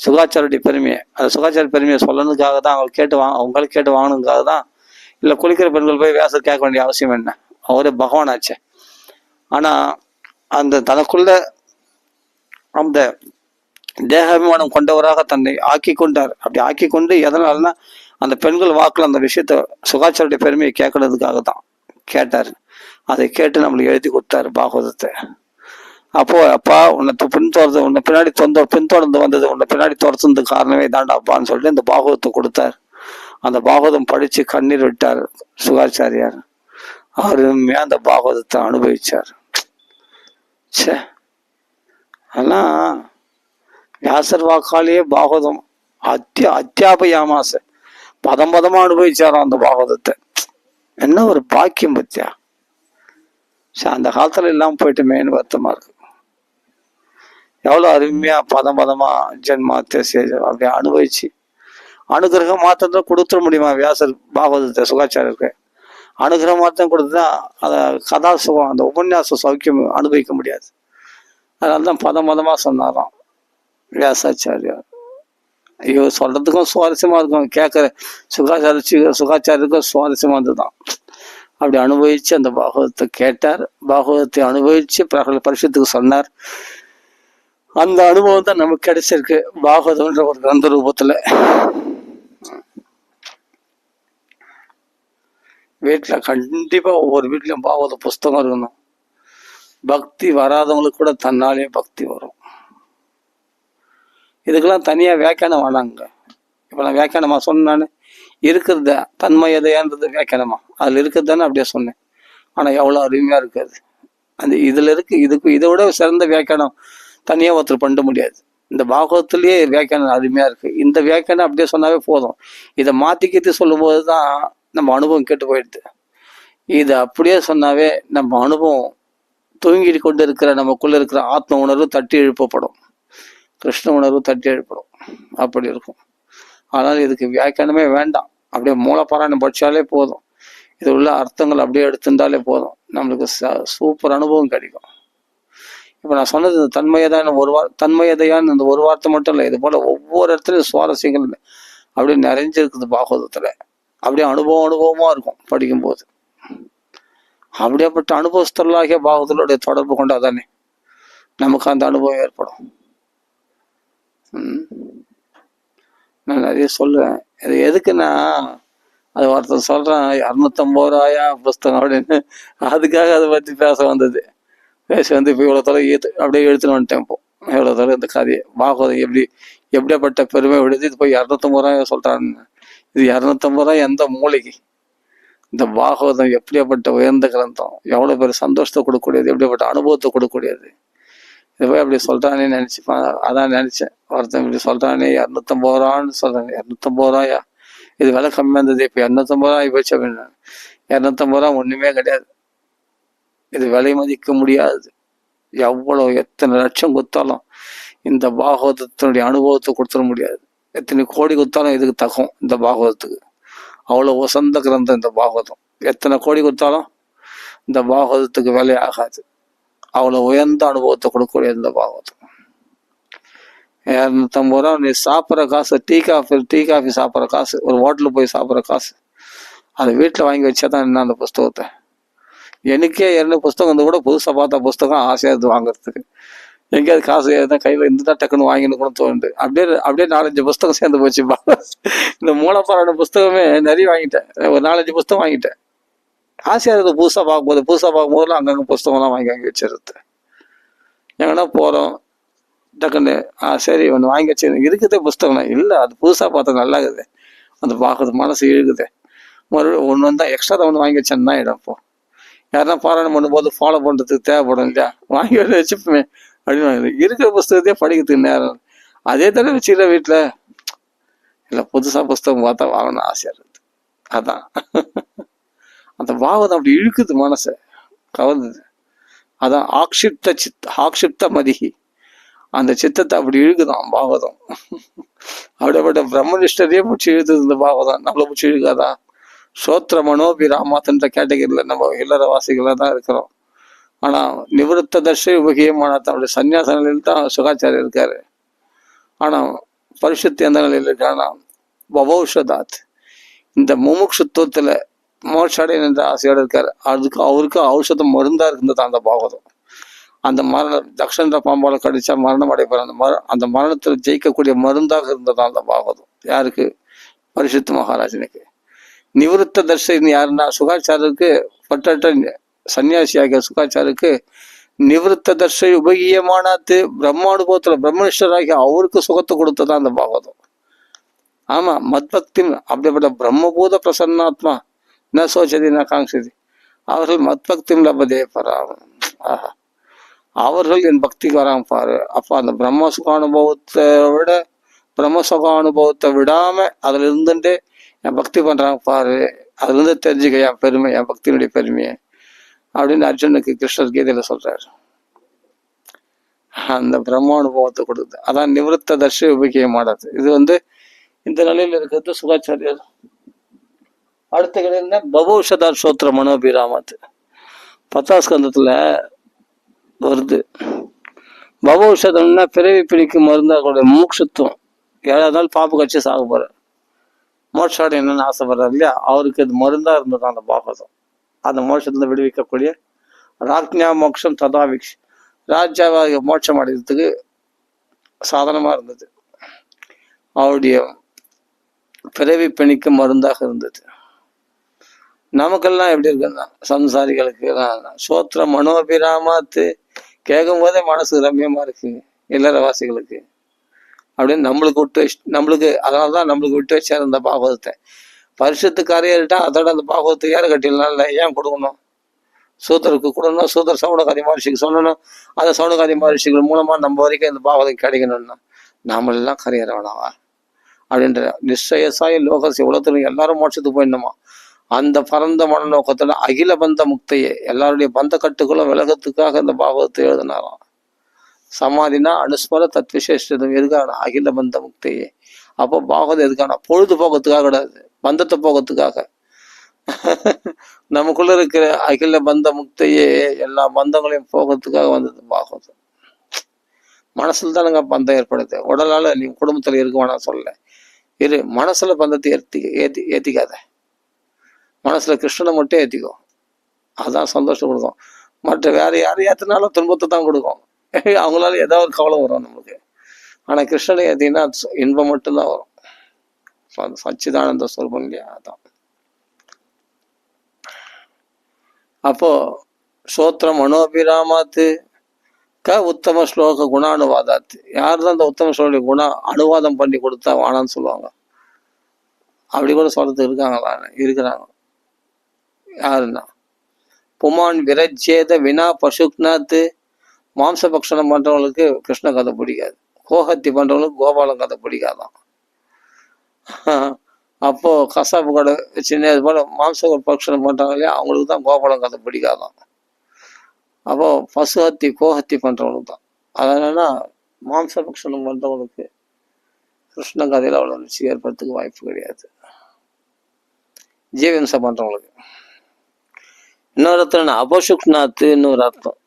[SPEAKER 1] சுகாச்சாரிய பெருமையை. அந்த சுகாச்சார பெருமையை சொல்லணுக்காக தான் அவங்க அவங்களுக்கு கேட்டு வாங்கணுக்காக தான். இல்லை குளிக்கிற பெண்கள் போய் வியாசர் கேட்க வேண்டிய அவசியம் என்ன, அவரே பகவான் ஆச்சே. ஆனா அந்த தனக்குள்ள அந்த தேகாபிமானம் கொண்டவராக தன்னை ஆக்கி கொண்டார். அப்படி ஆக்கி கொண்டு எதனாலனா அந்த பெண்கள் வாக்குல அந்த விஷயத்த சுகாச்சாரிய பெருமையை கேட்கறதுக்காக தான் கேட்டார். அதை கேட்டு நம்மளுக்கு எழுதி கொடுத்தாரு பாகவதத்தை. அப்போ அப்பா உன்னை பின்தொடர்ந்து உன்னை பின்னாடி பின்தொடர்ந்து வந்தது, உன்னை பின்னாடி துரத்துனதுக்கு காரணமே தாண்டாப்பான்னு சொல்லிட்டு இந்த பாகவதத்தை கொடுத்தார். அந்த பாகவதம் படிச்சு கண்ணீர் விட்டார் சுகாச்சாரியார். அருமையா அந்த பாகவதத்தை அனுபவிச்சார். சே, ஆனா வியாசர் வாக்காலேயே பாகவதம் அத்தியாபயாமாச பதம் பதமா அனுபவிச்சாராம் அந்த பாகவதத்தை. என்ன ஒரு பாக்கியம் பத்தியா. அந்த காலத்துல எல்லாம் போயிட்டு மேன் வருத்தமா இருக்கு. எவ்வளவு அருமையா பதம் பதமா ஜென்மாத்த அப்படியே அனுபவிச்சு அனுகிரகம் மாத்திரத்தை கொடுத்துட முடியுமா வியாசர் பாகவதத்தை சுகாச்சாரியருக்கு? அனுகிரகம் மாத்திரம் கொடுத்தா அதை கதா சுகம் அந்த உபன்யாச சௌக்கியம் அனுபவிக்க முடியாது. அதனால்தான் பதம் பதமா சொன்னாராம் வியாசாச்சாரியார். ஐயோ, சொல்றதுக்கும் சுவாரஸ்யமா இருக்கும், கேட்கற சுகாச்சாரியருக்கும் சுவாரஸ்யமா இருந்துதான். அப்படி அனுபவிச்சு அந்த பாகவதத்தை கேட்டார். பாகவதத்தை அனுபவிச்சு பரிசுத்துக்கு சொன்னார். அந்த அனுபவம் தான் நமக்கு கிடைச்சிருக்கு பாகவதம்ன்ற ஒரு கிரந்த ரூபத்துல. வீட்டுல கண்டிப்பா ஒவ்வொரு வீட்லயும் பாகவத புஸ்தகம் இருக்கணும். பக்தி வராதவங்களுக்கு கூட தன்னாலே பக்தி வரும். இதுக்கெல்லாம் தனியா வியாக்கியானம் வேணாங்க. இப்ப நான் வியாக்கியானமா சொன்னான்னு இருக்கிறத தன்மயதையான்றது வியாக்கியானமா அதுல இருக்கிறதானே அப்படியே சொன்னேன். ஆனா எவ்வளவு அருமையா இருக்காது அந்த இதுல இருக்கு. இதை விட சிறந்த வியாக்கியானம் தனியா ஒருத்தர் பண்ண முடியாது. இந்த பாகவத்திலேயே வியாக்கியானம் அருமையா இருக்கு. இந்த வியாக்கியானம் அப்படியே சொன்னாவே போதும். இதை மாத்திக்கிட்டு சொல்லும் போதுதான் நம்ம அனுபவம் கெட்டு போயிடுது. இது அப்படியே சொன்னாவே நம்ம அனுபவம் தூங்கிட்டு கொண்டு இருக்கிற நமக்குள்ள இருக்கிற ஆத்ம உணர்வு தட்டி எழுப்பப்படும், கிருஷ்ண உணர்வு தட்டி எழுப்படும். அப்படி இருக்கும். ஆனால் இதுக்கு வியாக்கியானமே வேண்டாம். அப்படியே மூலப்பாராயணம் படிச்சாலே போதும். இது உள்ள அர்த்தங்கள் அப்படியே எடுத்திருந்தாலே போதும், நம்மளுக்கு சூப்பர் அனுபவம் கிடைக்கும். இப்ப நான் சொன்னது இந்த தன்மயதையான்னு இந்த ஒரு வார்த்தை மட்டும் இல்லை. இது போல ஒவ்வொரு இடத்துலயும் சுவாரஸ்யங்கள் அப்படியே நிறைஞ்சிருக்குது பாகவதத்துல. அப்படியே அனுபவமா இருக்கும் படிக்கும்போது. அப்படியேப்பட்ட அனுபவஸ்தர்களாகிய பாகவதனுடைய தொடர்பு கொண்டாதானே நமக்கு அந்த அனுபவம் ஏற்படும். நான் நிறைய சொல்லுவேன். இது எதுக்குன்னா அது ஒருத்தர் சொல்றான் 250 ரூபாயா புஸ்தகம் அப்படின்னு, அதுக்காக அதை பத்தி பேச வந்தது. பேசி இப்போ இவ்வளோ தொலை அப்படியே எடுத்துன்னு வந்துட்டேன். இப்போ எவ்வளோ தொலை இந்த கதையை பாகவதம் எப்படியாப்பட்ட பெருமை விடுது. இது போய் 250 ரூபாய் சொல்றான்னு. இது 250 ரூபாய் எந்த மூளைக்கு? இந்த பாகவதம் எப்படியாப்பட்ட உயர்ந்த கிரந்தம், எவ்வளோ பேர் சந்தோஷத்தை கொடுக்கக்கூடியது, எப்படியாப்பட்ட அனுபவத்தை கொடுக்கக்கூடியது. இது போய் அப்படி சொல்றானே நினைச்சுப்பான். அதான் நினைச்சேன், ஒருத்தன் இப்படி சொல்றானே 250 ரூபான்னு சொல்றாங்க. 250 ரூபாயா? இது விலை கம்மியாக இருந்தது, இப்போ 250 ரூபா ஆகி போச்சு அப்படின்னா 250 ரூபா ஒன்றுமே கிடையாது. இது விலை மதிக்க முடியாது. எவ்வளோ எத்தனை லட்சம் கொடுத்தாலும் இந்த பாகவதத்தினுடைய அனுபவத்தை கொடுத்துட முடியாது. எத்தனை கோடி கொடுத்தாலும் இதுக்கு தகும் இந்த பாகவதத்துக்கு. அவ்வளோ வசந்த கிரந்தம் இந்த பாகவதம். எத்தனை கோடி கொடுத்தாலும் இந்த பாகவதத்துக்கு விலை ஆகாது. அவ்வளோ உயர்ந்த அனுபவத்தை கொடுக்கக்கூடிய இந்த பாகவதம். 250 ரூபா நீ சாப்பிட்ற காசு, டீ காஃபி சாப்பிட்ற காசு, ஒரு ஹோட்டலில் போய் சாப்பிட்ற காசு, அதை வீட்டில் வாங்கி வச்சா தான் என்ன அந்த புஸ்தகத்தை. எனக்கே 2 புஸ்தகம் வந்து கூட புதுசாக பார்த்த புஸ்தகம் ஆசையாக இருந்து வாங்குறதுக்கு. எங்கேயாவது காசு எதாவது கையில் இருந்துட்டா டக்குன்னு வாங்கின்னு கூட தோணுது. அப்படியே 4-5 புஸ்தகம் சேர்ந்து போச்சு. இந்த மூலப்பாரான புஸ்தகமே நிறைய வாங்கிட்டேன். ஒரு 4-5 புஸ்தகம் வாங்கிட்டேன். ஆசையாக இருக்குது புதுசாக பார்க்கும்போதெல்லாம் அங்கங்கே புஸ்தகம்லாம் வாங்கி வச்சிருது. எங்கன்னா போகிறோம் டக்குன்னு சரி ஒன்று வாங்கி வச்சு இருக்குது புஸ்தகம்னா இல்லை, அது புதுசாக பார்த்தா நல்லா இருக்குது, அந்த பார்க்குறது மனசு இழுக்குது. மறுபடியும் ஒன்று வந்தால் எக்ஸ்ட்ரா தான் ஒன்று வாங்கி வச்சேன்னா இடம். இப்போ யாருன்னா பாராயணம் பண்ணும்போது ஃபாலோ பண்ணுறதுக்கு தேவைப்படும் இல்லையா, வாங்கி வச்சுப்போமே அப்படின்னு இருக்கிற புஸ்தகத்தையே படிக்கிறதுக்கு நேரம். அதே தானே வச்சுக்கல வீட்டில். இல்லை புதுசாக புஸ்தகம் பார்த்தா வாங்கணும் ஆசையாக இருக்குது. அதான் அந்த பாவதம் அப்படி இழுக்குது, மனசை கவர்ந்தது. அதான் ஆக்ஷிப்த மதிகி, அந்த சித்தத்தை அப்படி இழுக்குதான் பாகவதம். அப்படிப்பட்ட பிரம்மனிஷ்டரையே பிடிச்சி இழுத்துது இந்த பாகவதம். நம்மளை பிடிச்சி இழுக்காதா? சோத்திர மனோபிராமத்துன்ற கேட்டகரியில் நம்ம இல்லறவாசிகளாக தான் இருக்கிறோம். ஆனால் நிவர்த்த தர்ஷ உபகியமான தன்னுடைய சன்னியாச நிலையில் தான் சுகாச்சாரியர் இருக்காரு. ஆனால் பரிசுத்தி எந்த நிலையில் இருக்கானா பவௌஷதாத், இந்த முமுட்சுத்துவத்தில் மோட்சாடைய என்ற ஆசையோடு இருக்காரு. அவருக்கு ஔஷதம் மருந்தா இருந்தது அந்த பாகவதம். அந்த தக்ஷன்ற பாம்பால கடிச்சா மரணம் அடைப்பார். அந்த மரணத்தில் ஜெயிக்கக்கூடிய மருந்தாக இருந்தது அந்த பாகவதம். யாருக்கு? பரிசுத்த மகாராஜனுக்கு. நிவர்த்த தர்ஷன் யாருன்னா சுகாச்சாரருக்கு, பட்டற்ற சன்னியாசியாகிய சுகாச்சாருக்கு நிவர்த்த தர்ஷ உபகியமானாத்து பிரம்மானுபவத்துல பிரம்மனிஷ்டராகி அவருக்கு சுகத்தை கொடுத்ததான் அந்த பாகவதம். ஆமா, மத்பக்தி அப்படிப்பட்ட பிரம்மபூத பிரசன்னாத்மா ந சோச்சதி ந காங்ஷதி, அவர்கள் மத்பக்தி லபதே பராம. ஆஹா, அவர்கள் என் பக்திக்கு வராம பாரு. அப்ப அந்த பிரம்ம சுகானுபவத்தை விட பிரம்ம சுகானுபவத்தை விடாம அதுல இருந்துட்டு என் பக்தி பண்றாங்க பாரு, அதுல இருந்து தெரிஞ்சுக்க என் பெருமை, என் பக்தியினுடைய பெருமையை அப்படின்னு அர்ஜுனுக்கு கிருஷ்ணர் கீதையில சொல்றாரு. அந்த பிரம்மானுபவத்தை கொடுக்குது. அதான் நிவர்த்த தர்ஷ உபகியம் மாடாது. இது இந்த நிலையில இருக்கிறது சுகாச்சாரியர். அடுத்த கிடையாது பபௌஷதார் சோத்திர மனோபிராமத்து 10ஆம் ஸ்கந்தத்துல வருது. பவௌஷதம்னா பிறவி பிடிக்கும் மருந்தா கூட மூக்ஷத்துவம். 7வது நாள் பாப்பு கட்சி சாக போற மோட்சாடு என்னன்னு ஆசைப்படுறாரு இல்லையா, அவருக்கு அது மருந்தா இருந்தது அந்த பாகவதம். அந்த மோட்சத்துல விடுவிக்கக்கூடிய ராஜ்ஞா மோட்சம் ததாவிக்ஷ், ராஜ்யாவாக மோட்சம் அடைகிறதுக்கு சாதனமா இருந்தது. அவருடைய பிறவி பிணிக்கு மருந்தாக இருந்தது. நமக்கெல்லாம் எப்படி இருக்குன்னா சம்சாரிகளுக்கு சோத்திர மனோபிராமத்து கேட்கும் போதே மனசு ரம்யமா இருக்கு இல்லறவாசிகளுக்கு அப்படின்னு நம்மளுக்கு அதனாலதான் நம்மளுக்கு விட்டு வச்சார் அந்த பாகவதத்தை. பரிசுத்துக்கு அறையிட்டா அதோட அந்த பாகவத்தை ஏற கட்டினால ஏன் கொடுக்கணும்? சூதருக்கு கொடுக்கணும், சூதர் சவுனகாதி மகர்ஷிக்கு சொல்லணும், அந்த சவுனகாதி மகர்ஷிகள் மூலமா நம்ம வரைக்கும் இந்த பாகவதம் கிடைக்கணும்னா நாமெல்லாம் கரையேற வேணாவா அப்படின்ற நிச்சயசாய லோகசி உலகத்துல எல்லாரும் மோட்சத்துக்கு போயிடணுமா? அந்த பரந்த மனநோக்கத்துல அகில பந்த முக்தையே எல்லாருடைய பந்த கட்டுகளும் விலகத்துக்காக இந்த பாகவத்தை எழுதினாராம். சமாதினா அனுஸ்மர தத்விசேஷம் எதுக்கான அகில பந்த முக்தையே. அப்போ பாகவதம் எதுக்கான? பொழுதுபோக்கத்துக்காக கிடையாது, பந்தத்தை போகத்துக்காக. நமக்குள்ள இருக்கிற அகில பந்த முக்தையே எல்லா பந்தங்களையும் போகிறதுக்காக வந்தது பாகவதம். மனசுல தானுங்க பந்தம் ஏற்படுது. உடலால நீ குடும்பத்துல இருக்க வேணாம் சொல்ல இரு, மனசுல பந்தத்தை ஏத்திக்காத. மனசுல கிருஷ்ணனை மட்டும் ஏத்திக்கோ, அதான் சந்தோஷம் கொடுக்கும். மற்ற வேற யாரும் ஏத்தினாலும் துன்பத்தை தான் கொடுக்கும். அவங்களால ஏதாவது ஒரு கவலை வரும் நமக்கு. ஆனா கிருஷ்ணனை ஏத்தினா இன்பம் மட்டும்தான் வரும். சச்சிதானந்த ஸ்வரூபம் இல்லையா, அதான். அப்போ சோத்திர மனோபிராமாத்து உத்தம ஸ்லோக குணானுவாதாத்து, யாருதான் அந்த உத்தம ஸ்லோக குண அனுவாதம் பண்ணி கொடுத்தா வானான்னு சொல்லுவாங்க. அப்படி கூட சொல்றதுக்கு இருக்காங்களா? இருக்கிறாங்க. யாருன்னா புமான் விரஜேத வினா பசுக்னாத்து, மாம்சபக்ஷணம் பண்றவங்களுக்கு கிருஷ்ண கதை பிடிக்காது, கோஹத்தி பண்றவங்களுக்கு கோபாலம் கதை பிடிக்காதான். அப்போ கசாப்பு கடை சின்ன இது போல மாம்ச பக்ஷணம் பண்றாங்க இல்லையா, அவங்களுக்கு தான் கோபாலம் கதை பிடிக்காதான். அப்போ பசு ஹத்தி கோஹத்தி பண்றவங்களுக்கு தான். அதனால மாம்ச பக்ஷணம் பண்றவங்களுக்கு கிருஷ்ண கதையில அவ்வளவு ருச்சி ஏற்படுறதுக்கு வாய்ப்பு கிடையாது. ஜீவம்சம் பண்றவங்களுக்கு இன்னொரு அர்த்தம் அபசுக்நாத்துன்னு ஒரு அர்த்தம்.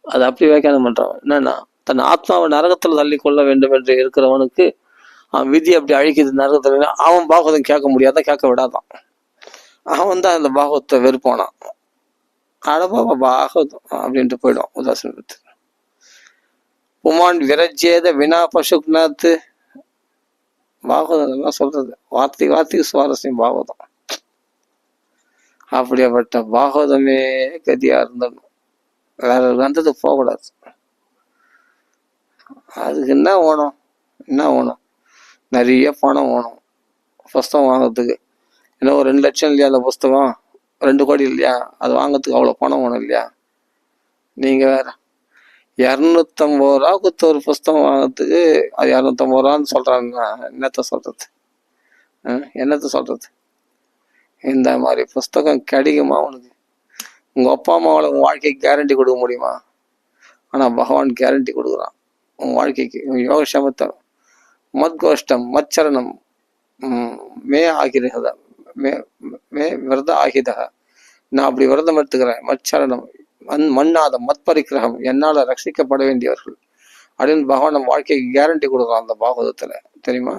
[SPEAKER 1] அது அப்படி வியாக்கியானம் பண்றான். என்னன்னா, தன் ஆத்மாவை நரகத்துல தள்ளி கொள்ள வேண்டும் என்று இருக்கிறவனுக்கு அவன் விதி அப்படி அழிக்குது நரகத்துல, அவன் பாகவதம் கேட்க முடியாதான், கேட்க விடாதான். அவன் தான் அந்த பாகவத்தை வெறுப்பானான். அடப்பா பாகவதம் அப்படின்ட்டு போயிடும் உதாசனத்து. புமான் விரஜேத வினா பசுக்நாத்து. பாகவதம் எல்லாம் சொல்றது வார்த்தைக்கு சுவாரஸ்யம் பாகவதம். அப்படியாப்பட்ட பாகவதமே கதியா இருந்தணும். வேற கிரந்தத்துக்கு போகக்கூடாது. அதுக்கு என்ன வேணும், நிறைய பணம் வேணும் புஸ்தகம் வாங்கிறதுக்கு. இன்னும் ஒரு 2 லட்சம் இல்லையா அந்த புஸ்தகம், 2 கோடி இல்லையா, அது வாங்கிறதுக்கு அவ்வளோ பணம் வேணும் இல்லையா. நீங்க வேற 250 ரூபா கொடுத்த ஒரு புஸ்தகம் வாங்கிறதுக்கு அது 250 ரூபான்னு சொல்றாங்கன்னா என்னத்த சொல்றது. இந்த மாதிரி புஸ்தகம் கிடைக்குமா உனக்கு? உங்க அப்பா அம்மாவோட உன் வாழ்க்கைக்கு கேரண்டி கொடுக்க முடியுமா? ஆனா பகவான் கேரண்டி கொடுக்குறான் உன் வாழ்க்கைக்கு. யோகசமத்தை மத்கோஷ்டம் மச்சரணம் மே ஆகிரத மே விரத ஆகிதா. நான் அப்படி விரதம் எடுத்துக்கிறேன். மச்சரணம் மண்ணாத மத்பரிக்கிரகம், என்னால ரட்சிக்கப்பட வேண்டியவர்கள் அப்படின்னு பகவான் நம்ம வாழ்க்கைக்கு கேரண்டி கொடுக்குறான் அந்த பாகவதத்துல. தெரியுமா?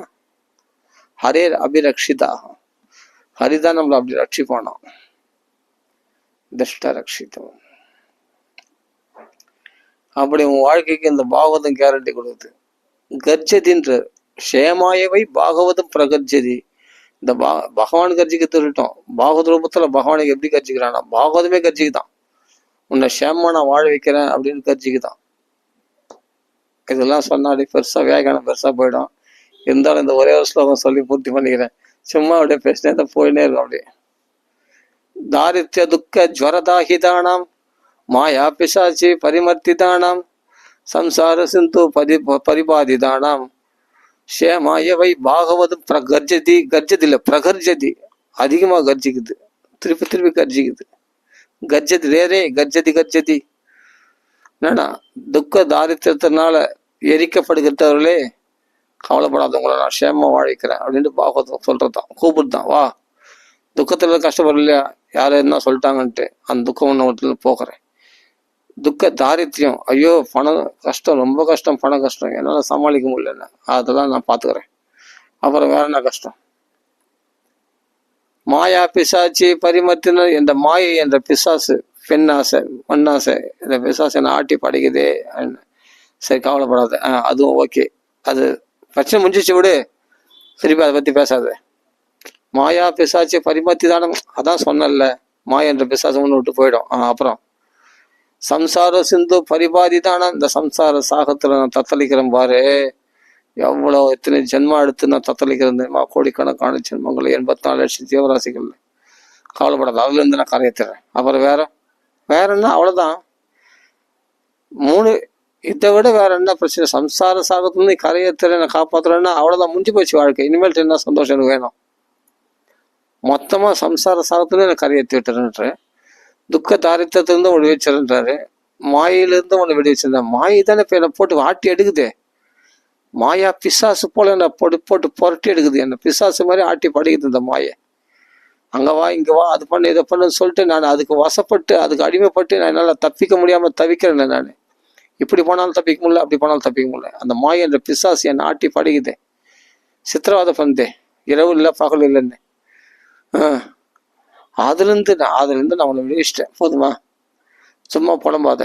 [SPEAKER 1] ஹரே அபிரக்ஷிதா. ஹரிதான் நம்மளை அப்படி ரட்சிப்பானோ. தஷ்ட ரட்சித்தம். அப்படி உன் வாழ்க்கைக்கு இந்த பாகவதம் கேரண்டி கொடுக்குது. கர்ஜதின்ற ஷேமாயவை பாகவதம் பிரகர்ஜதி. இந்த பகவான் கர்ஜிக்க திருட்டோம். பாகவத ரூபத்துல பகவானுக்கு எப்படி கர்ஜிக்கிறானா, பாகவதமே கர்ஜிக்குதான். உன்னை ஷேமா நான் வாழ வைக்கிறேன் அப்படின்னு கர்ஜிக்குதான். இதெல்லாம் சொன்னாடி பெருசா வியாக்கியானம் பெருசா போயிடும். இருந்தாலும் இந்த ஒரே ஒரு ஸ்லோகம் சொல்லி பூர்த்தி பண்ணிக்கிறேன். சும்மா அப்படியே பேசினே போயினே இருக்கும். அப்படியே தாரித்ய துக்க ஜ்வரதாஹிதானாம் மாயா பிசாச்சி பரிமர்த்திதானாம் சம்சார சிந்து பரிபாதிதானாம் ஷேமாயவை பாகவதம் பிரகர்ஜதி. கர்ஜதில்ல பிரகர்ஜதி, அதிகமா கர்ஜிக்குது, திருப்பி கர்ஜிக்குது. கர்ஜதி ரே கர்ஜதி. என்னன்னா, துக்க தாரித்திரத்தினால எரிக்கப்படுகிறவர்களே கவலைப்படாதவங்கள நான் ஷேமா வாழிக்கிறேன் அப்படின்ட்டு பாகவதம் சொல்றதுதான், கூப்பிடுதான். வா, துக்கத்துல கஷ்டப்படல இல்லையா, யாரும் என்ன சொல்லிட்டாங்கன்ட்டு அந்த துக்கம் ஒன்று போகிறேன். துக்க தாரித்யம், ஐயோ பணம் கஷ்டம், ரொம்ப கஷ்டம், பணம் கஷ்டம், என்னால சமாளிக்க முடியல, அதெல்லாம் நான் பாத்துக்கிறேன். அப்புறம் வேற என்ன கஷ்டம்? மாயா பிசாச்சி பரிமர்த்தினர். என்ற மாயை என்ற பிசாசு, பெண்ணாசை மண்ணாசை, இந்த பிசாசு என்ன ஆட்டி படைக்குதே. சரி கவலைப்படாத, அதுவும் ஓகே, அது பிரச்சனை முடிஞ்சிச்சு விடு, திருப்பி அதை பத்தி பேசாத. மாயா பிசாச்சி பரிமர்த்தி தானம், அதான் சொன்னல, மாயா என்ற பிசாசு ஒன்று விட்டு போயிடும். அப்புறம் சம்சார சிந்து பரிபாதி தானே. இந்த சம்சார சாகத்துல நான் தத்தளிக்கிறேன் பாரு, எவ்வளவு எத்தனை ஜென்மா எடுத்து நான் தத்தளிக்கிறேன் தெரியுமா? கோடிக்கணக்கான ஜென்மங்கள், 84 லட்சம் ஜீவராசிகள். கவலைப்படாது, அதுல இருந்து நான் கரையத்துறேன். அப்புறம் வேற என்ன? அவ்வளவுதான். 3 இதை விட வேற என்ன பிரச்சனை? சம்சார சாகத்துல நீ கரையத்துறேன், நான் காப்பாத்துறேன்னா அவ்வளவுதான், முடிஞ்சு போச்சு வாழ்க்கை. இனிமேல் என்ன சந்தோஷம் எனக்கு வேணும்? மொத்தமா சம்சார சாகத்துல எனக்கு கரையேற்றி விட்டுறேன். துக்க தாரித்திரத்திலிருந்து ஒன்று விடுவிச்சிருன்றாரு. மாயிலிருந்து ஒன்று விடுவிச்சிருந்தேன். மாயை தானே இப்ப என்னை போட்டு ஆட்டி எடுக்குது. மாயா பிசாசு போல என்னை போட்டு புரட்டி எடுக்குது. என்ன பிசாசு மாதிரி ஆட்டி படிக்குது இந்த மாயை. அங்க வா இங்க வா, அது பண்ணு இதை பண்ணுன்னு சொல்லிட்டு நான் அதுக்கு வசப்பட்டு அதுக்கு அடிமைப்பட்டு நான் என்னால தப்பிக்க முடியாம தவிக்கிறேன். நான் இப்படி போனாலும் தப்பிக்க முடியல, அப்படி போனாலும் தப்பிக்க முடியல. அந்த மாயை என்ற பிசாசு என்னை ஆட்டி படிக்குது, சித்திரவாதம் பண்ணதே, இரவு இல்லை பகல் இல்லைன்னு. அதுலேருந்து நான் அவனை விடுவிச்சிட்டேன். போதுமா? சும்மா புலம்பாத.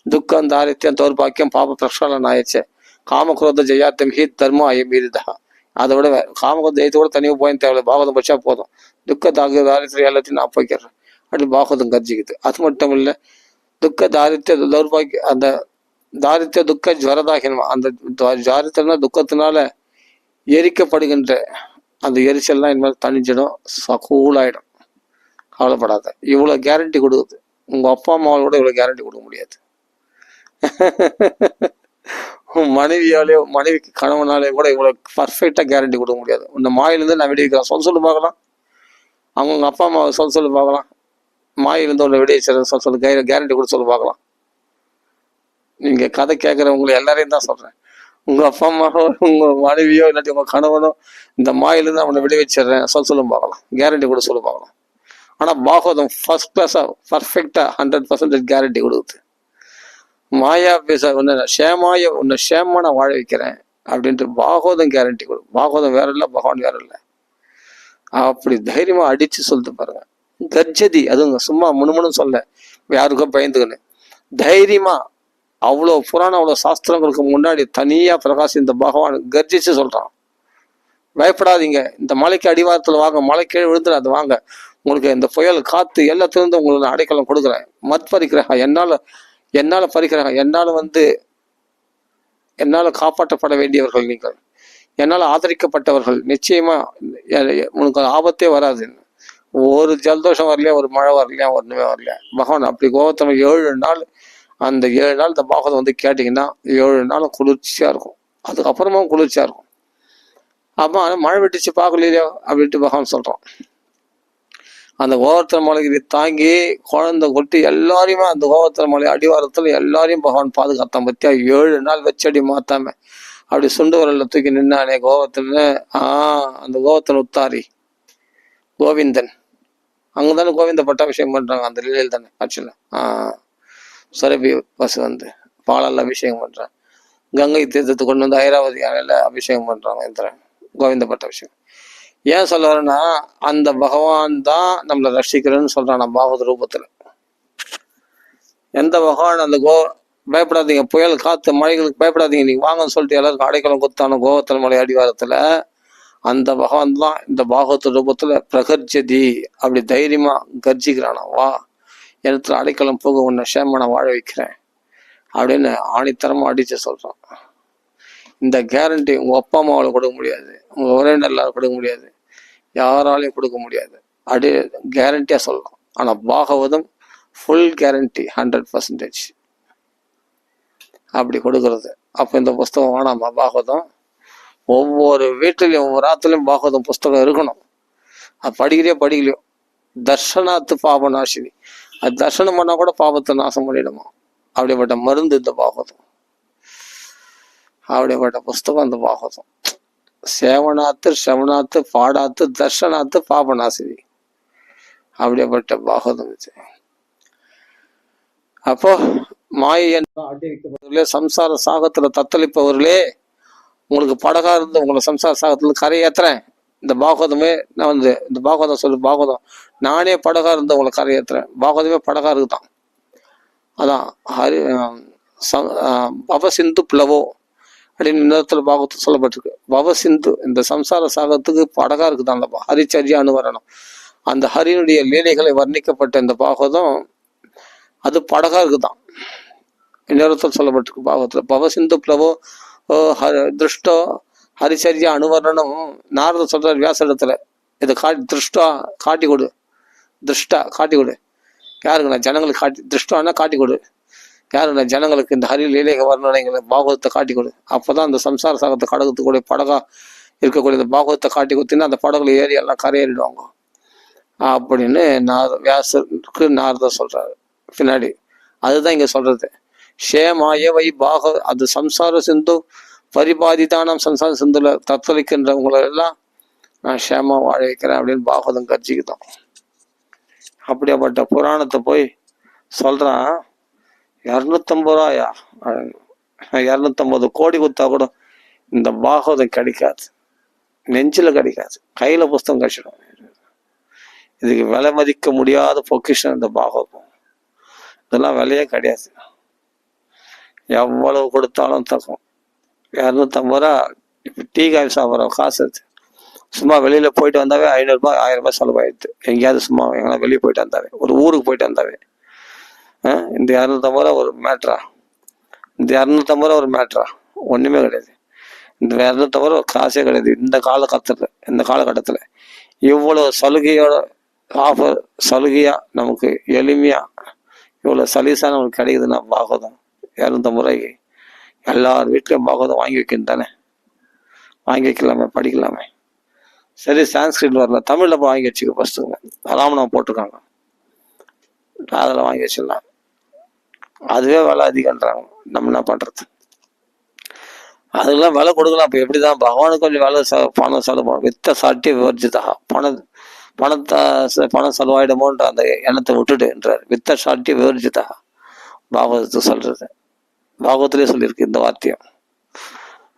[SPEAKER 1] துக்கம் தாரித்யம் தௌர்பாக்கியம் பாப பிரக்ஷாலன் ஆயிடுச்சு. காமக்ரோத ஜெயாத்தியம் ஹி தர்மம் அயமீரிதா. அதை விட காமக்ரோத ஜெயத்தோட தனியாக போய் தேவையில்லை, பாகவதம் படிச்சா போதும். துக்க தாரித்திரம் எல்லாத்தையும் நான் போய்க்கிறேன் அப்படி பாகவதம் கர்ஜிக்குது. அது மட்டும் இல்லை, துக்க தாரித்ய தௌர்பாக்கிய, அந்த தாரித்ய துக்க ஜ்வரதாகினம், அந்த தாரித்திரம்னா துக்கத்தினால எரிக்கப்படுகின்ற அந்த எரிச்சல்லாம் இனிமேல் தனிச்சிடும், கூலாயிடும். கவலைப்படாத. இவ்வளவு கேரண்டி கொடுக்குது. உங்க அப்பா அம்மாவோட இவ்வளவு கேரண்டி கொடுக்க முடியாது. மனைவிக்கு கணவனாலே கூட இவ்வளவு பர்ஃபெக்டா கேரண்டி கொடுக்க முடியாது. உன்னை மாயிலிருந்து நான் விடுவிக்கிறேன் சொல்லு பார்க்கலாம். அவங்க அப்பா அம்மாவை சொல்லு பார்க்கலாம். மாயிலிருந்து உன்னை விடுவிச்சிட சொல்லு கேரண்டி கொடுத்து சொல்லு பார்க்கலாம். நீங்க கதை கேட்கறவங்களை எல்லாரையும் தான் சொல்றேன். உங்க அப்பா அம்மாவோ உங்க மனைவியோ இல்லாட்டி உங்க கணவனோ இந்த மாயிலிருந்து அவனை விடுவிச்சிடுறேன் சொல்லு பார்க்கலாம். கேரண்டி கூட சொல்லு பார்க்கலாம். ஆனா பாகவதம் ஃபர்ஸ்ட் கிளாஸா பர்ஃபெக்டா 100% கேரண்டி கொடுக்குது. மாயா பேச உன்னை சேமா நான் வாழ வைக்கிறேன் அப்படின்ட்டு பாகவதம் கேரண்டி கொடு. பாகவதம் வேற இல்லை, பகவான் வேற இல்லை. அப்படி தைரியமா அடிச்சு சொல்லிட்டு பாருங்க. கர்ஜதி, அதுங்க சும்மா முணுமுணுன்னு சொல்ல, யாருக்கும் பயந்துக்கன்னு தைரியமா அவ்வளோ புராணம் அவ்வளோ சாஸ்திரங்களுக்கு முன்னாடி தனியா பிரகாஷ் இந்த பகவான் கர்ஜிச்சு சொல்றான். பயப்படாதீங்க, இந்த மலைக்கு அடிவாரத்துல வாங்க, மலை கீழே விழுந்துடாது வாங்க, உங்களுக்கு இந்த புயல் காத்து எல்லாத்திலிருந்து உங்களுக்கு அடைக்கலம் கொடுக்குறேன். பறிக்கிறேன், என்னால பறிக்கிறேன், என்னால காப்பாற்றப்பட வேண்டியவர்கள் நீங்கள், என்னால் ஆதரிக்கப்பட்டவர்கள், நிச்சயமா உனக்கு ஆபத்தே வராது. ஒரு ஜலதோஷம் வரலையா, ஒரு மழை வரலையா, ஒண்ணுமே வரலையா. பகவான் அப்படி கோபத்தம் 7 நாள், அந்த 7 நாள் இந்த பாகவதம் கேட்டீங்கன்னா 7 நாளும் குளிர்ச்சியா இருக்கும். அதுக்கப்புறமா குளிர்ச்சியா இருக்கும். அப்ப மழை விட்டுச்சு பார்க்கலையோ அப்படின்ட்டு பகவான் சொல்றான். அந்த கோவர்த்தன மலைக்கு தாங்கி குழந்தை கொட்டி எல்லாரையுமே அந்த கோவர்த்தன மலை அடிவாரத்துல எல்லாரையும் பகவான் பாதுகாத்தான். பத்தியா 7 நாள் வச்சடி மாத்தாம அப்படி சுண்டு வரல தூக்கி நின்னானே கோவத்துல. அந்த கோவத்தன் உத்தாரி கோவிந்தன், அங்கதானே கோவிந்த பட்டாபிஷேகம் பண்றாங்க அந்த லீலையில் தானே ஆக்சுவலா. சுரபி பசு பாலால் அபிஷேகம் பண்றான். கங்கை தீர்த்தத்தை கொண்டு ஐராவதி அணையில அபிஷேகம் பண்றாங்க இந்த கோவிந்த பட்டாபிஷேகம். ஏன் சொல்ல வரேன்னா, அந்த பகவான் தான் நம்மளை ரட்சிக்கிறேன்னு சொல்றான் நம்ம பாகவத ரூபத்துல. எந்த பகவான் அந்த பயப்படாதீங்க, புயல் காத்து மழைகளுக்கு பயப்படாதீங்க, நீங்க வாங்கன்னு சொல்லிட்டு எல்லாருக்கும் அடைக்கலம் கொடுத்தான கோவத்தன மலை அடிவாரத்துல, அந்த பகவான் தான் இந்த பாகவத ரூபத்துல பிரகர்ஜதி அப்படி தைரியமா கர்ஜிக்கிறானா. வா, இடத்துல அடைக்கலம் போக, உன்னை சேமனை வாழ வைக்கிறேன் அப்படின்னு ஆணித்தரமா அடிச்சு சொல்றான். இந்த கேரண்டி உங்க அப்பா அம்மாவால் கொடுக்க முடியாது, உங்க உறவினர்களால் கொடுக்க முடியாது, யாராலையும் கொடுக்க முடியாது. அப்படியே கேரண்டியா சொல்லலாம். ஆனா பாகவதம் ஃபுல் கேரண்டி 100% அப்படி கொடுக்கறது. அப்ப இந்த புஸ்தகம் வேணாமா? பாகவதம் ஒவ்வொரு வீட்டிலையும் ஒவ்வொரு ஆத்துலயும் பாகவதம் புஸ்தகம் இருக்கணும். அது படிக்கலையோ தர்ஷனாத்து பாபநாசினி, அது தர்ஷனம் பண்ணா கூட பாபத்தை நாசம் பண்ணிடுமா. அப்படிப்பட்ட மருந்து இந்த பாகவதம், அப்படிப்பட்ட புஸ்தகம் இந்த பாகவதம். சேவனாத்து, சிரவணாத்து, பாடாத்து, தர்ஷனாத்து, பாபநாசினி, அப்படிப்பட்ட பாகவதம் இது. அப்போ மாயை சம்சார சாகத்துல தத்தளிப்பவர்களே, உங்களுக்கு படகா இருந்து உங்களை சம்சார சாகத்துல கரையேத்துறேன். இந்த பாகவதமே நான் இந்த பாகவதம் சொல்லு, பாகவதம் நானே படகா இருந்து உங்களை கரையேத்துறேன். பாகவதமே படகா இருக்குதான். அதான் பவசிந்து பிளவோ அப்படின்னு நேரத்துல பாகவத்து சொல்லப்பட்டிருக்கு. பவசிந்து இந்த சம்சார சாகத்துக்கு படகா இருக்குதான் அந்த ஹரிச்சரியா அனுவரணம். அந்த ஹரியினுடைய லீலைகளை வர்ணிக்கப்பட்ட இந்த பாகவதம் அது படகா இருக்குதான். நேரத்தில் சொல்லப்பட்டிருக்கு பாகவத்துல. பவசிந்து பிளவோ திருஷ்டோ ஹரிச்சரியா அனுவரணம். நாரத சொல்றார் வியாச இடத்துல, இதை காட்டி கொடு, திருஷ்டா காட்டி கொடு. யாருக்கு? நான் ஜனங்களுக்கு காட்டி, திருஷ்டானா காட்டி கொடு. யாருக்கு? நான் ஜனங்களுக்கு இந்த ஹரி லீலைக வர்ணனைகளை பாகவதத்தை காட்டி கொடு. அப்பதான் அந்த சம்சார சாகத்தை கடகத்துக்கூடிய படகா இருக்கக்கூடிய இந்த பாகவதத்தை காட்டி கொடுத்தீங்கன்னா அந்த படகுல ஏறி எல்லாம் கரையேறிடுவாங்க அப்படின்னு வியாசருக்கு நாரதர் சொல்றாரு பின்னாடி. அதுதான் இங்க சொல்றது. ஷேமாய வை அது சம்சார சிந்து பரிபாதிதானம் சம்சார சிந்துல தத்தளிக்கின்றவங்களை எல்லாம் நான் ஷேமா வாழ வைக்கிறேன் அப்படின்னு பாகவதம் கர்ஜிக்குதான். அப்படியாப்பட்ட புராணத்தை போய் சொல்றான். 250 ரூபாயா? 250 கோடி கொடுத்தா கூட இந்த பாகவதம் கிடைக்காது, நெஞ்சில கிடைக்காது, கையில புஸ்தகம் கிடைச்சிடும். இதுக்கு விலை மதிக்க முடியாத பொக்கிஷம் இந்த பாகவதம். இதெல்லாம் விலையே கிடையாது, எவ்வளவு கொடுத்தாலும் தக்கும். 250 ரூபா இப்போ டீ காஃபி சாப்பிட்ற காசு அது. சும்மா வெளியில போயிட்டு வந்தாவே 500 ரூபாய் 1000 ரூபாய் செலவாயிடுது. எங்கேயாவது சும்மா எங்கன்னா வெளியே போயிட்டு வந்தாவே, ஒரு ஊருக்கு போயிட்டு வந்தாவே இந்த 250 ரூபா ஒரு மேட்ரா? இந்த 250 ரூபா ஒரு மேட்ரா? ஒண்ணுமே கிடையாது. இந்த 250 ரூபா காசே கிடையாது இந்த காலகட்டத்துல. இவ்வளவு சலுகையோட ஆஃபர், சலுகையா நமக்கு எளிமையா இவ்வளவு சலீசா நமக்கு கிடைக்குதுன்னா பாகவதம் 250 ரூபாய்க்கு எல்லார் வீட்லையும் பாகவதம் வாங்கி வைக்கணும் தானே, வாங்கி வைக்கலாமே, படிக்கலாமே. சரி சான்ஸ்கிரிட் வரல, தமிழில் போய் வாங்கி வச்சுக்க ஃபஸ்ட்டுங்க. ராமநாமம் போட்டிருக்காங்க, அதில் வாங்கி வச்சிடலாம். அதுவே விலை அதிகன்றாங்க, நம்ம என்ன பண்ணுறது? அதுக்கெல்லாம் விலை கொடுக்கலாம். இப்போ எப்படி தான் பகவானுக்கு கொஞ்சம் விலை பணம் செலவு பண்ணணும். வித்த சாட்டி விவர்ஜிதா, பணம் செலவாயிடுமோன்ற அந்த எண்ணத்தை விட்டுட்டுன்றார். வித்த சாட்டி விவர்ஜிதா பாகவதத்தை சொல்றது, பாகவத்திலே சொல்லியிருக்கு இந்த வார்த்தையும்.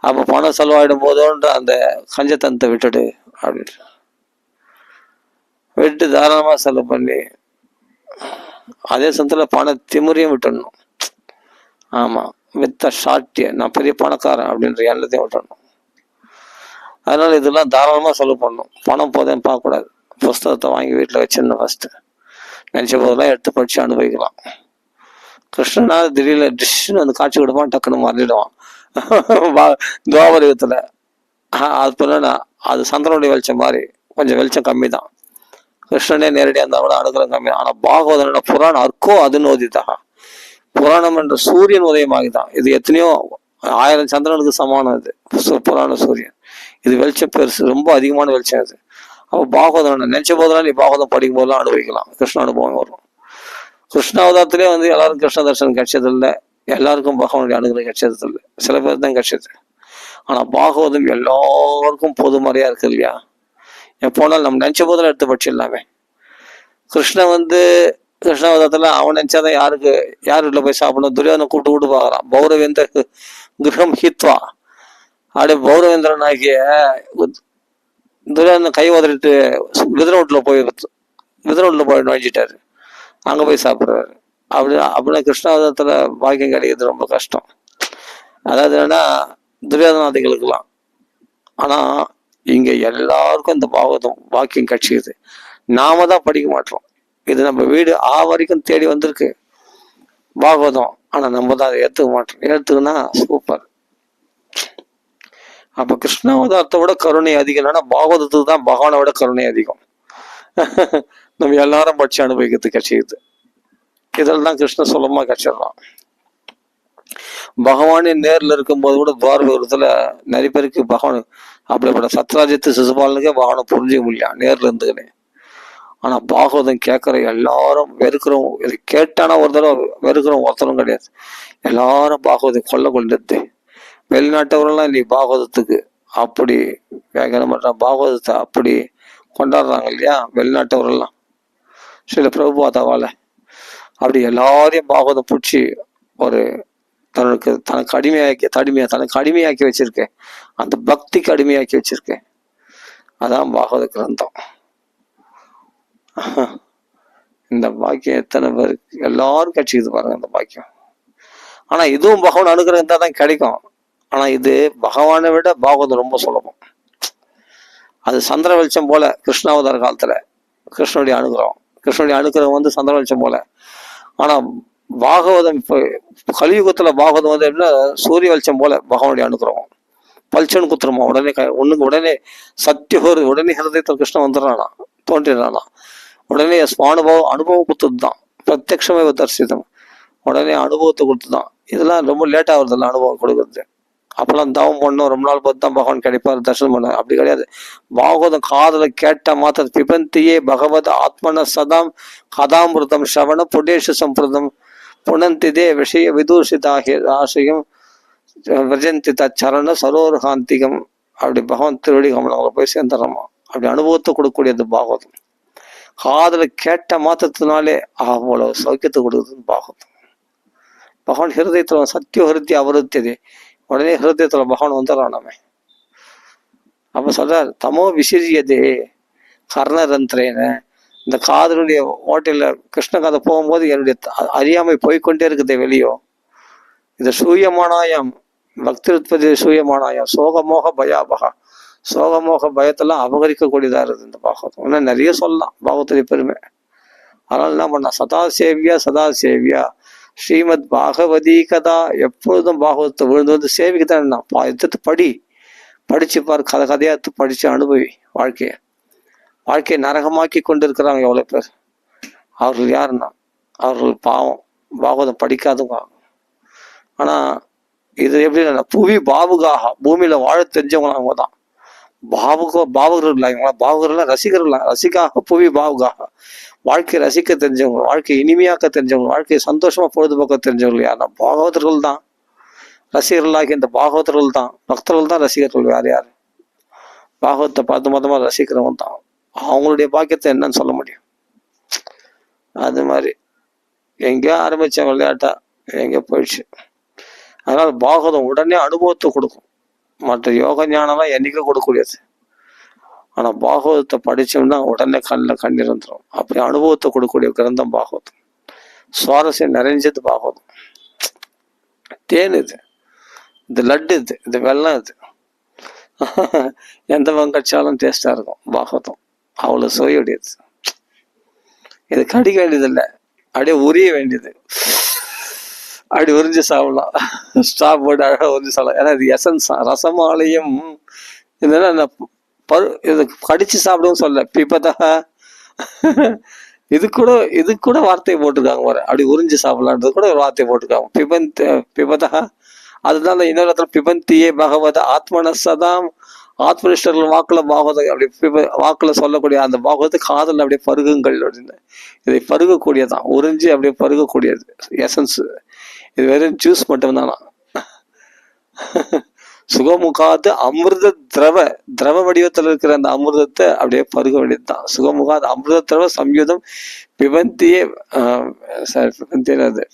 [SPEAKER 1] அப்போ பணம் செலவாயிடும் போதோன்ற அந்த கஞ்சத்தனத்தை விட்டுடு அப்படின்னு விட்டு தாராளமாக செலவு பண்ணி, அதே சமயத்தில் பண திமுறையும் விட்டுடணும். ஆமாம், வித்த சாட்டிய நான் பெரிய பணக்காரன் அப்படின்ற எண்ணத்தையும் விட்டுடணும். அதனால இதெல்லாம் தாராளமாக செலவு பண்ணணும். பணம் போதையும் பார்க்கக்கூடாது. புஸ்தகத்தை வாங்கி வீட்டில் வச்சிடணும். ஃபஸ்ட்டு நினச்ச போதெல்லாம் எடுத்து படித்து அனுபவிக்கலாம். கிருஷ்ணனா திடீர்னு டிஷ்னு வந்து காட்சி கொடுப்பான், டக்குன்னு மறந்துடுவான். துவாபரயுகத்தில் அது பண்ணா அது சந்திரனுடைய வெளிச்சம் மாதிரி, கொஞ்சம் வெளிச்சம் கம்மி தான். கிருஷ்ணனே நேரடியாக இருந்தால் கூட அனுகிரகம் கம்மி. ஆனால் பாகவதனோட புராணம் அர்க்கோ அதுன்னு புராணம் என்ற சூரியன் உதயமாகிதான். இது எத்தனையோ 1000 சந்திரனுக்கு சமானம். இது புராண சூரியன். இது வெளிச்சம் பெருசு, ரொம்ப அதிகமான வெளிச்சம் இது. அப்போ பாகவதம் நினைச்ச போதெல்லாம் நீ பாகவதம் படிக்கும் போதெல்லாம் அனுபவிக்கலாம், கிருஷ்ண அனுபவம் வரும். கிருஷ்ணாவதாரத்திலே வந்து எல்லாரும் கிருஷ்ண தர்சனம் கிடைச்சதில்லை, எல்லாருக்கும் பகவானுடைய அனுகிரகம் கிடைச்சதில்லை, சில பேர் தான் கிடைச்சது. ஆனால் பாகவதம் எல்லாருக்கும் பொதுமறையா இருக்கு இல்லையா? எப்போனாலும் நம்ம நினைச்ச போதெல்லாம் எடுத்து படிச்சிடலாமே. கிருஷ்ணன் வந்து கிருஷ்ணாவதாரத்தில் அவன் நினைச்சாதான் யார் வீட்டில் போய் சாப்பிடணும், துரியோதனை கூப்பிட்டு பார்க்குறான். பௌரவேந்திர கிரகம் ஹித்வா, அப்படியே பௌரவேந்திரன் ஆகிய துரியோதனை கை உதறிட்டு விதரோட்டில் போய் நுழைஞ்சிட்டாரு, அங்கே போய் சாப்பிட்றாரு. அப்படின்னா கிருஷ்ணாவதாரத்தில் பாக்கியம் கிடைக்கிறது ரொம்ப கஷ்டம். அதாவது என்னன்னா துரியோதனாதிகளுக்கெல்லாம். ஆனால் இங்கே எல்லாருக்கும் இந்த பாகவதம் பாக்கியம் கிடைச்சிது. நாம தான் படிக்க மாட்டோம். இது நம்ம வீடு வரைக்கும் தேடி வந்திருக்கு பாகவதம். ஆனால் நம்ம தான் அதை ஏற்றுக்க மாட்டோம். ஏற்றுக்குன்னா சூப்பர். அப்போ கிருஷ்ணாவதாரத்தை விட கருணை அதிகம். இல்லைன்னா பாகவதத்துக்கு தான் பகவானை விட கருணை அதிகம். நம்ம எல்லாரும் படிச்சு அனுபவிக்கிறது கிடைச்சிது. இதில் தான் கிருஷ்ண சுலபமாக கிடைச்சிடலாம். பகவானே நேரில் இருக்கும்போது கூட துவாரபுரத்துல நிறைய பேருக்கு பகவான் அப்படிப்பட்ட சத்ராஜித்து சிசுபாலனுக்கே பகவானை புரிஞ்சிக்க முடியல நேரில் இருந்துக்கினே. ஆனா பாகவதம் கேட்கிற எல்லாரும் வெறுக்கிறோம். இது கேட்டானா ஒரு தடவை வெறுக்கிறோம் ஒருத்தரும் கிடையாது. எல்லாரும் பாகவதம் கொண்டது. வெளிநாட்டவரெல்லாம் இன்னைக்கு பாகவதத்துக்கு அப்படி வேகனம் பண்றாங்க, பாகவதத்தை அப்படி கொண்டாடுறாங்க இல்லையா வெளிநாட்டவரெல்லாம். சில பிரபுபாதாவால அப்படி எல்லாரையும் பாகவதம் பிடிச்சி ஒரு தனக்கு அடிமையாக்கி வச்சிருக்கேன். அந்த பக்திக்கு அடிமையாக்கி வச்சிருக்கேன். அதான் பாகவத கிரந்தம். இந்த பாக்கியம் எத்தனை பேருக்கு எல்லாரும் கிடைச்சிது பாருங்க இந்த பாக்கியம். ஆனா இதுவும் பகவான் அனுகிரகம் தான் கிடைக்கும். ஆனா இது பகவானை விட பாகவதம் ரொம்ப சுலபம். அது சந்திர வெளிச்சம் போல கிருஷ்ணாவதார காலத்துல கிருஷ்ணனுடைய அனுகிரகம் வந்து சந்திர வெளிச்சம் போல. ஆனா பாகவதம் இப்போ கலியுகத்துல பாகவதம் வந்து எப்படின்னா சூரிய வெளிச்சம் போல பகவானுடைய அனுகிரகம். பல்ச்சன் குத்துறமா உடனே சத்தியோர் உடனே ஹிருதயத்தில் கிருஷ்ணன் வந்துடுறானா, தோன்றிடுறானா. உடனே அனுபவம் கொடுத்தது தான், பிரத்யக்ஷமே தரிசிதம். உடனே அனுபவத்தை கொடுத்துதான். இதெல்லாம் ரொம்ப லேட்டாக வருதில்ல அனுபவம் கொடுக்குறது. அப்பெல்லாம் தவம் பண்ணணும், ரொம்ப நாள் பார்த்து தான் பகவான் கிடைப்பார், தரிசனம் பண்ண. அப்படி கிடையாது. பாகவதம் காதல கேட்ட மாத்திர பிபந்தியே பகவத் ஆத்மன சதாம் கதாமிருதம் ஸ்ரவண புடேஷ சம்பிரதம் புனந்திதே விஷய விதூஷிதாகிய ஆசையும் விரஜந்தி தச்சரண சரோரகாந்திகம். அப்படி பகவான் திருவடி கமலங்களை போய் சேர்ந்துடுறோமா. அப்படி அனுபவத்தை கொடுக்கக்கூடியது பாகவதம். காதல கேட்ட மாத்திரத்தினாலே அவ்வளவு சௌக்கியத்தை கொடுக்குதுன்னு பாகவதம். பகவான் ஹிருதயத்துல சத்திய ஹிருத்திய அவருத்தியதே, உடனே ஹிருதயத்துல பகவான் வந்துடுறானாமே. அப்ப சொல்றார் தமோ விசிறியதே கர்ணரந்திரேன. இந்த காதலுடைய ஓட்டையில கிருஷ்ண கதை போகும்போது என்னுடைய அறியாமை போய்கொண்டே இருக்குது வெளியோ. இது சூயமானாயம் பக்திருத்பதி சூயமானாயம் சோகமோக பயாபகா. சோகமோக பயத்தெல்லாம் அபகரிக்கக்கூடியதா இருக்குது இந்த பாகவதம். இன்னும் நிறைய சொல்லலாம் பாகவத்துடைய பெருமை. அதனால என்ன பண்ணா சதாசேவியா ஸ்ரீமத் பாகவதி கதா. எப்பொழுதும் பாகவதத்தை விழுந்து வந்து சேவிக்கத்தான் எடுத்து படிச்சு பாரு, கதையா எடுத்து படிச்சு அனுபவி. வாழ்க்கையை நரகமாக்கி கொண்டிருக்கிறாங்க எவ்வளவு பேர். அவர்கள் யாருன்னா அவர்கள் பாவம் பாகவதம் படிக்காதவங்க. ஆனா இது எப்படி புவி பாவுகாக, பூமியில வாழ தெரிஞ்சவங்க அவங்க தான். பாவகர்கள் இல்லை, பாவகர்கள் ரசிகர்கள், ரசிக்காக புவி பாவுகாக, வாழ்க்கையை ரசிக்க தெரிஞ்சவங்க, வாழ்க்கையை இனிமையாக்க தெரிஞ்சவங்க, வாழ்க்கையை சந்தோஷமா பொழுதுபோக்க தெரிஞ்சவங்க யாருன்னா பாகவதர்கள் தான். ரசிகர்களாகிய இந்த பாகவதர்கள் தான், பக்தர்கள் தான் ரசிகர்கள். வேற யாரு? பாகவத்தை பார்த்து மொத்தமா ரசிக்கிறவங்க தான். அவங்களுடைய பாக்கியத்தை என்னன்னு சொல்ல முடியும்? அது மாதிரி எங்கேயோ ஆரம்பிச்ச விளையாட்டா எங்கேயோ போயிடுச்சு. அதனால பாகவதம் உடனே அனுபவத்தை கொடுக்கும். மற்ற யோக ஞானம்லாம் என்னைக்கும் கொடுக்கக்கூடியது. ஆனா பாகவதத்தை படிச்சோம்னா உடனே கண்ணில் கண்ணீர் வந்துடும். அப்படி அனுபவத்தை கொடுக்கக்கூடிய கிரந்தம் பாகவதம். சுவாரஸ்யம் நிறைஞ்சது பாகவதம். தேன் இது, இது லட்டு, இது வெள்ளம், இது எந்த வங்கச்சாலும் டேஸ்டா இருக்கும் பாகவதம். அவ்வளவு சுவையுடையது. இது கடிக்க வேண்டியது இல்லை, அப்படியே உரிய வேண்டியது. அப்படி உறிஞ்சு சாப்பிடலாம். ஸ்டாப் போட்டு அழகா உறிஞ்சு சாப்பிடலாம். ஏன்னா இது எசன்ஸ். ரசமாலையும் இதெல்லாம் இது கடிச்சு சாப்பிடவும் சொல்ல. பிபதா இது கூட வார்த்தையை போட்டிருக்காங்க பாரு. அப்படி உறிஞ்சு சாப்பிடலான்றது கூட ஒரு வார்த்தையை போட்டிருக்காங்க. பிபதா. அதுதான் இன்னொரு இடத்துல பிபந்தியே பகவத ஆத்மனசதாம், ஆத்மனிஷ்டர்கள் வாக்குல பாகவதம் அப்படி வாக்குல சொல்லக்கூடிய அந்த பாகவத காதல் அப்படியே பருகுங்கள் அப்படின்னு. இதை பருகக்கூடியதான், உறிஞ்சி அப்படியே பருகக்கூடியது எசன்ஸ். இது வெறும் ஜூஸ் மட்டும்தானா. சுகமுகாது அமிர்த திரவ வடிவத்தில் இருக்கிற அந்த அமிர்தத்தை அப்படியே பருக வேண்டியதுதான். சுகமுகாது அமிர்த திரவ சம்யுதம் பிபந்தியே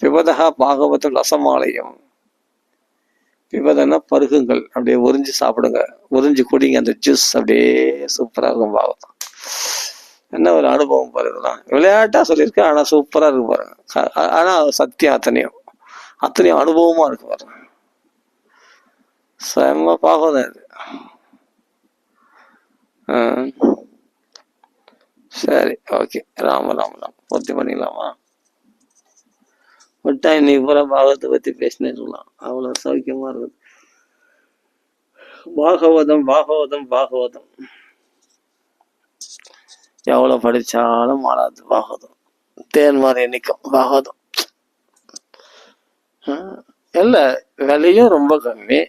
[SPEAKER 1] பிபதா பாகவதம் ரசமாலயம். பிபதனா பருகுங்கள், அப்படியே உறிஞ்சு சாப்பிடுங்க, உறிஞ்சு குடிங்க அந்த ஜூஸ். அப்படியே சூப்பரா இருக்கும் பாகவதம். என்ன ஒரு அனுபவம் பாருங்களா. விளையாட்டா சொல்லியிருக்கேன், ஆனா சூப்பரா இருக்கு பாருங்க. ஆனா சத்தியம் அத்தனையும் அனுபவமா இருக்கு பாருங்க. செம்ம பாகவதம் இது. சரி, ஓகே. ராம பூர்த்தி பண்ணிக்கலாமா? விட்டா இன்னைக்கு பூரா பாகவத்தை பத்தி பேசினே இருக்கலாம். அவ்வளவு சௌக்கியமா இருக்குது. பாகவதம் எவ்வளவு படிச்சாலும் மாறாது பாகவதம். தேன் மாதிரி நிற்கும் பாகவதம். இல்ல, விலையும் ரொம்ப கம்மி.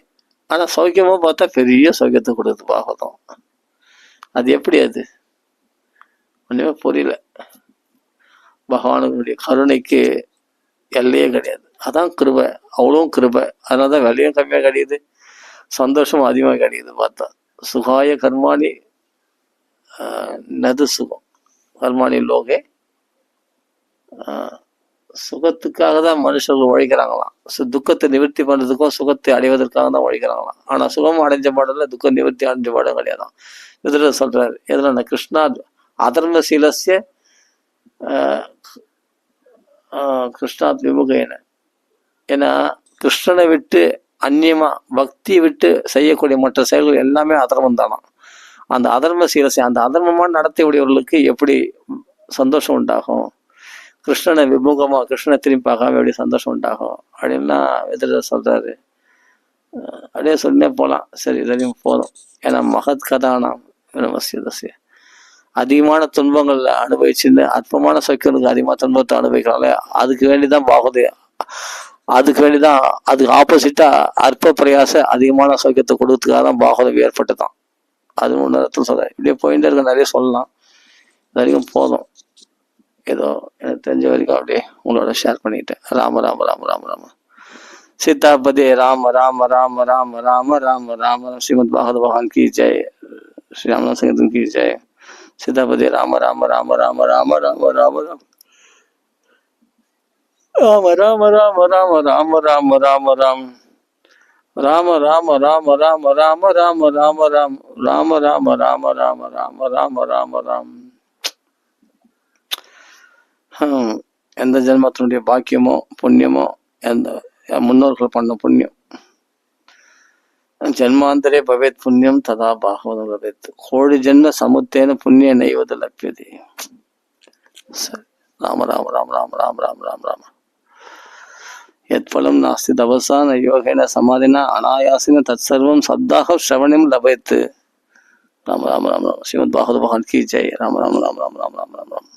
[SPEAKER 1] ஆனா சௌக்கியமா பார்த்தா பெரிய சௌக்கியத்தை கொடுக்குது பாகவதம். அது எப்படி? அது ஒண்ணுமே புரியல. பகவானுடைய கருணைக்கு எல்லையே கிடையாது. அதான் கிருபை, அவ்வளவும் கிருபை. அதனாலதான் விலையும் கம்மியா கிடையாது, சந்தோஷம் அதிகமாக கிடையாது. பார்த்தா சுகாய கர்மாணி நது சுகம் கர்மாணி லோகே. சுகத்துக்காக தான் மனுஷர்கள் உழைக்கிறாங்களாம். துக்கத்தை நிவர்த்தி பண்றதுக்கும் சுகத்தை அடைவதற்காக தான் உழைக்கிறாங்களாம். ஆனா சுகம் அடைஞ்ச பாடல துக்கம் நிவர்த்தி அடைஞ்ச பாடம் கிடையாதான். இதுல சொல்றாரு எதுல, கிருஷ்ணா அதர்மசீலசிய கிருஷ்ணாத் விமுகேன. ஏன்னா கிருஷ்ணனை விட்டு அந்நியமா பக்தியை விட்டு செய்யக்கூடிய மற்ற செயல்கள் எல்லாமே அதர்மம் தானா. அந்த அதர்ம சீலசை, அந்த அதர்மமான நடத்தை உடையவர்களுக்கு எப்படி சந்தோஷம் உண்டாகும்? கிருஷ்ணனை விமுகமா, கிருஷ்ணனை திரும்பி பார்க்காம எப்படி சந்தோஷம் உண்டாகும் அப்படின்னா எதிர சொல்றாரு. அப்படியே சொன்னே போலாம். சரி, இதையும் போதும். ஏன்னா மகத் கதானாம் வினமசிய அதிகமான துன்பங்கள் அனுபவிச்சுன்னு அற்பமான சௌக்கியனுக்கு அதிகமான துன்பத்தை அனுபவிக்கிறாங்களே, அதுக்கு வேண்டிதான் பாகுது. அதுக்கு வேண்டிதான், அதுக்கு ஆப்போசிட்டா அற்ப பிரயாச அதிகமான சௌக்கியத்தை கொடுக்கறதுக்காக தான் பாகவதம் ஏற்பட்டுதான். அது முன்னேறத்தில் சொல்றேன். இப்படியே போயிட்டே இருக்க, நிறைய சொல்லலாம். இது வரைக்கும் போதும். ஏதோ எனக்கு தெரிஞ்ச வரைக்கும் அப்படியே உங்களோட ஷேர் பண்ணிட்டேன். ராம சீதாபதி ராம ஸ்ரீமத் பாகவத பகவான் கி ஜெய். ஸ்ரீ ராமநாத சங்கீதன் கி ஜெய். சீதாபதி ராம ராம ராம ராம ராம ராம ராம ராம ராம ராம ராம ராம ராம ராம ராம ராம் ராம ராம ராம ராம ராம ராம ராம ராம் ராம ராம ராம ராம ராம ராம ராம ராம். எந்த ஜென்மத்தினுடைய பாக்கியமோ புண்ணியமோ, எந்த முன்னோர்கள் பண்ண புண்ணியம், ஜென்மாந்தரே பவேத் புண்ணியம் ததா பாகவதம் பவேத். கோடி ஜென்ம சமுத்தேன புண்ணிய நெய்வது லப்யதி. சரி, ராம ராம ராம ராம ராம ராம ராம ராம. யத்பலம் நாஸ்தி தபசா ந யோகேன சமாதினா அனாயாசின தத் சர்வம் சப்தாக ஸ்ரவணம் லபயத்து. ராம ராம ராம ராம. ஸ்ரீமத் பாகவத பகவான் கி ஜெய். ராம ராம ராம ராம ராம ராம ராம ராம.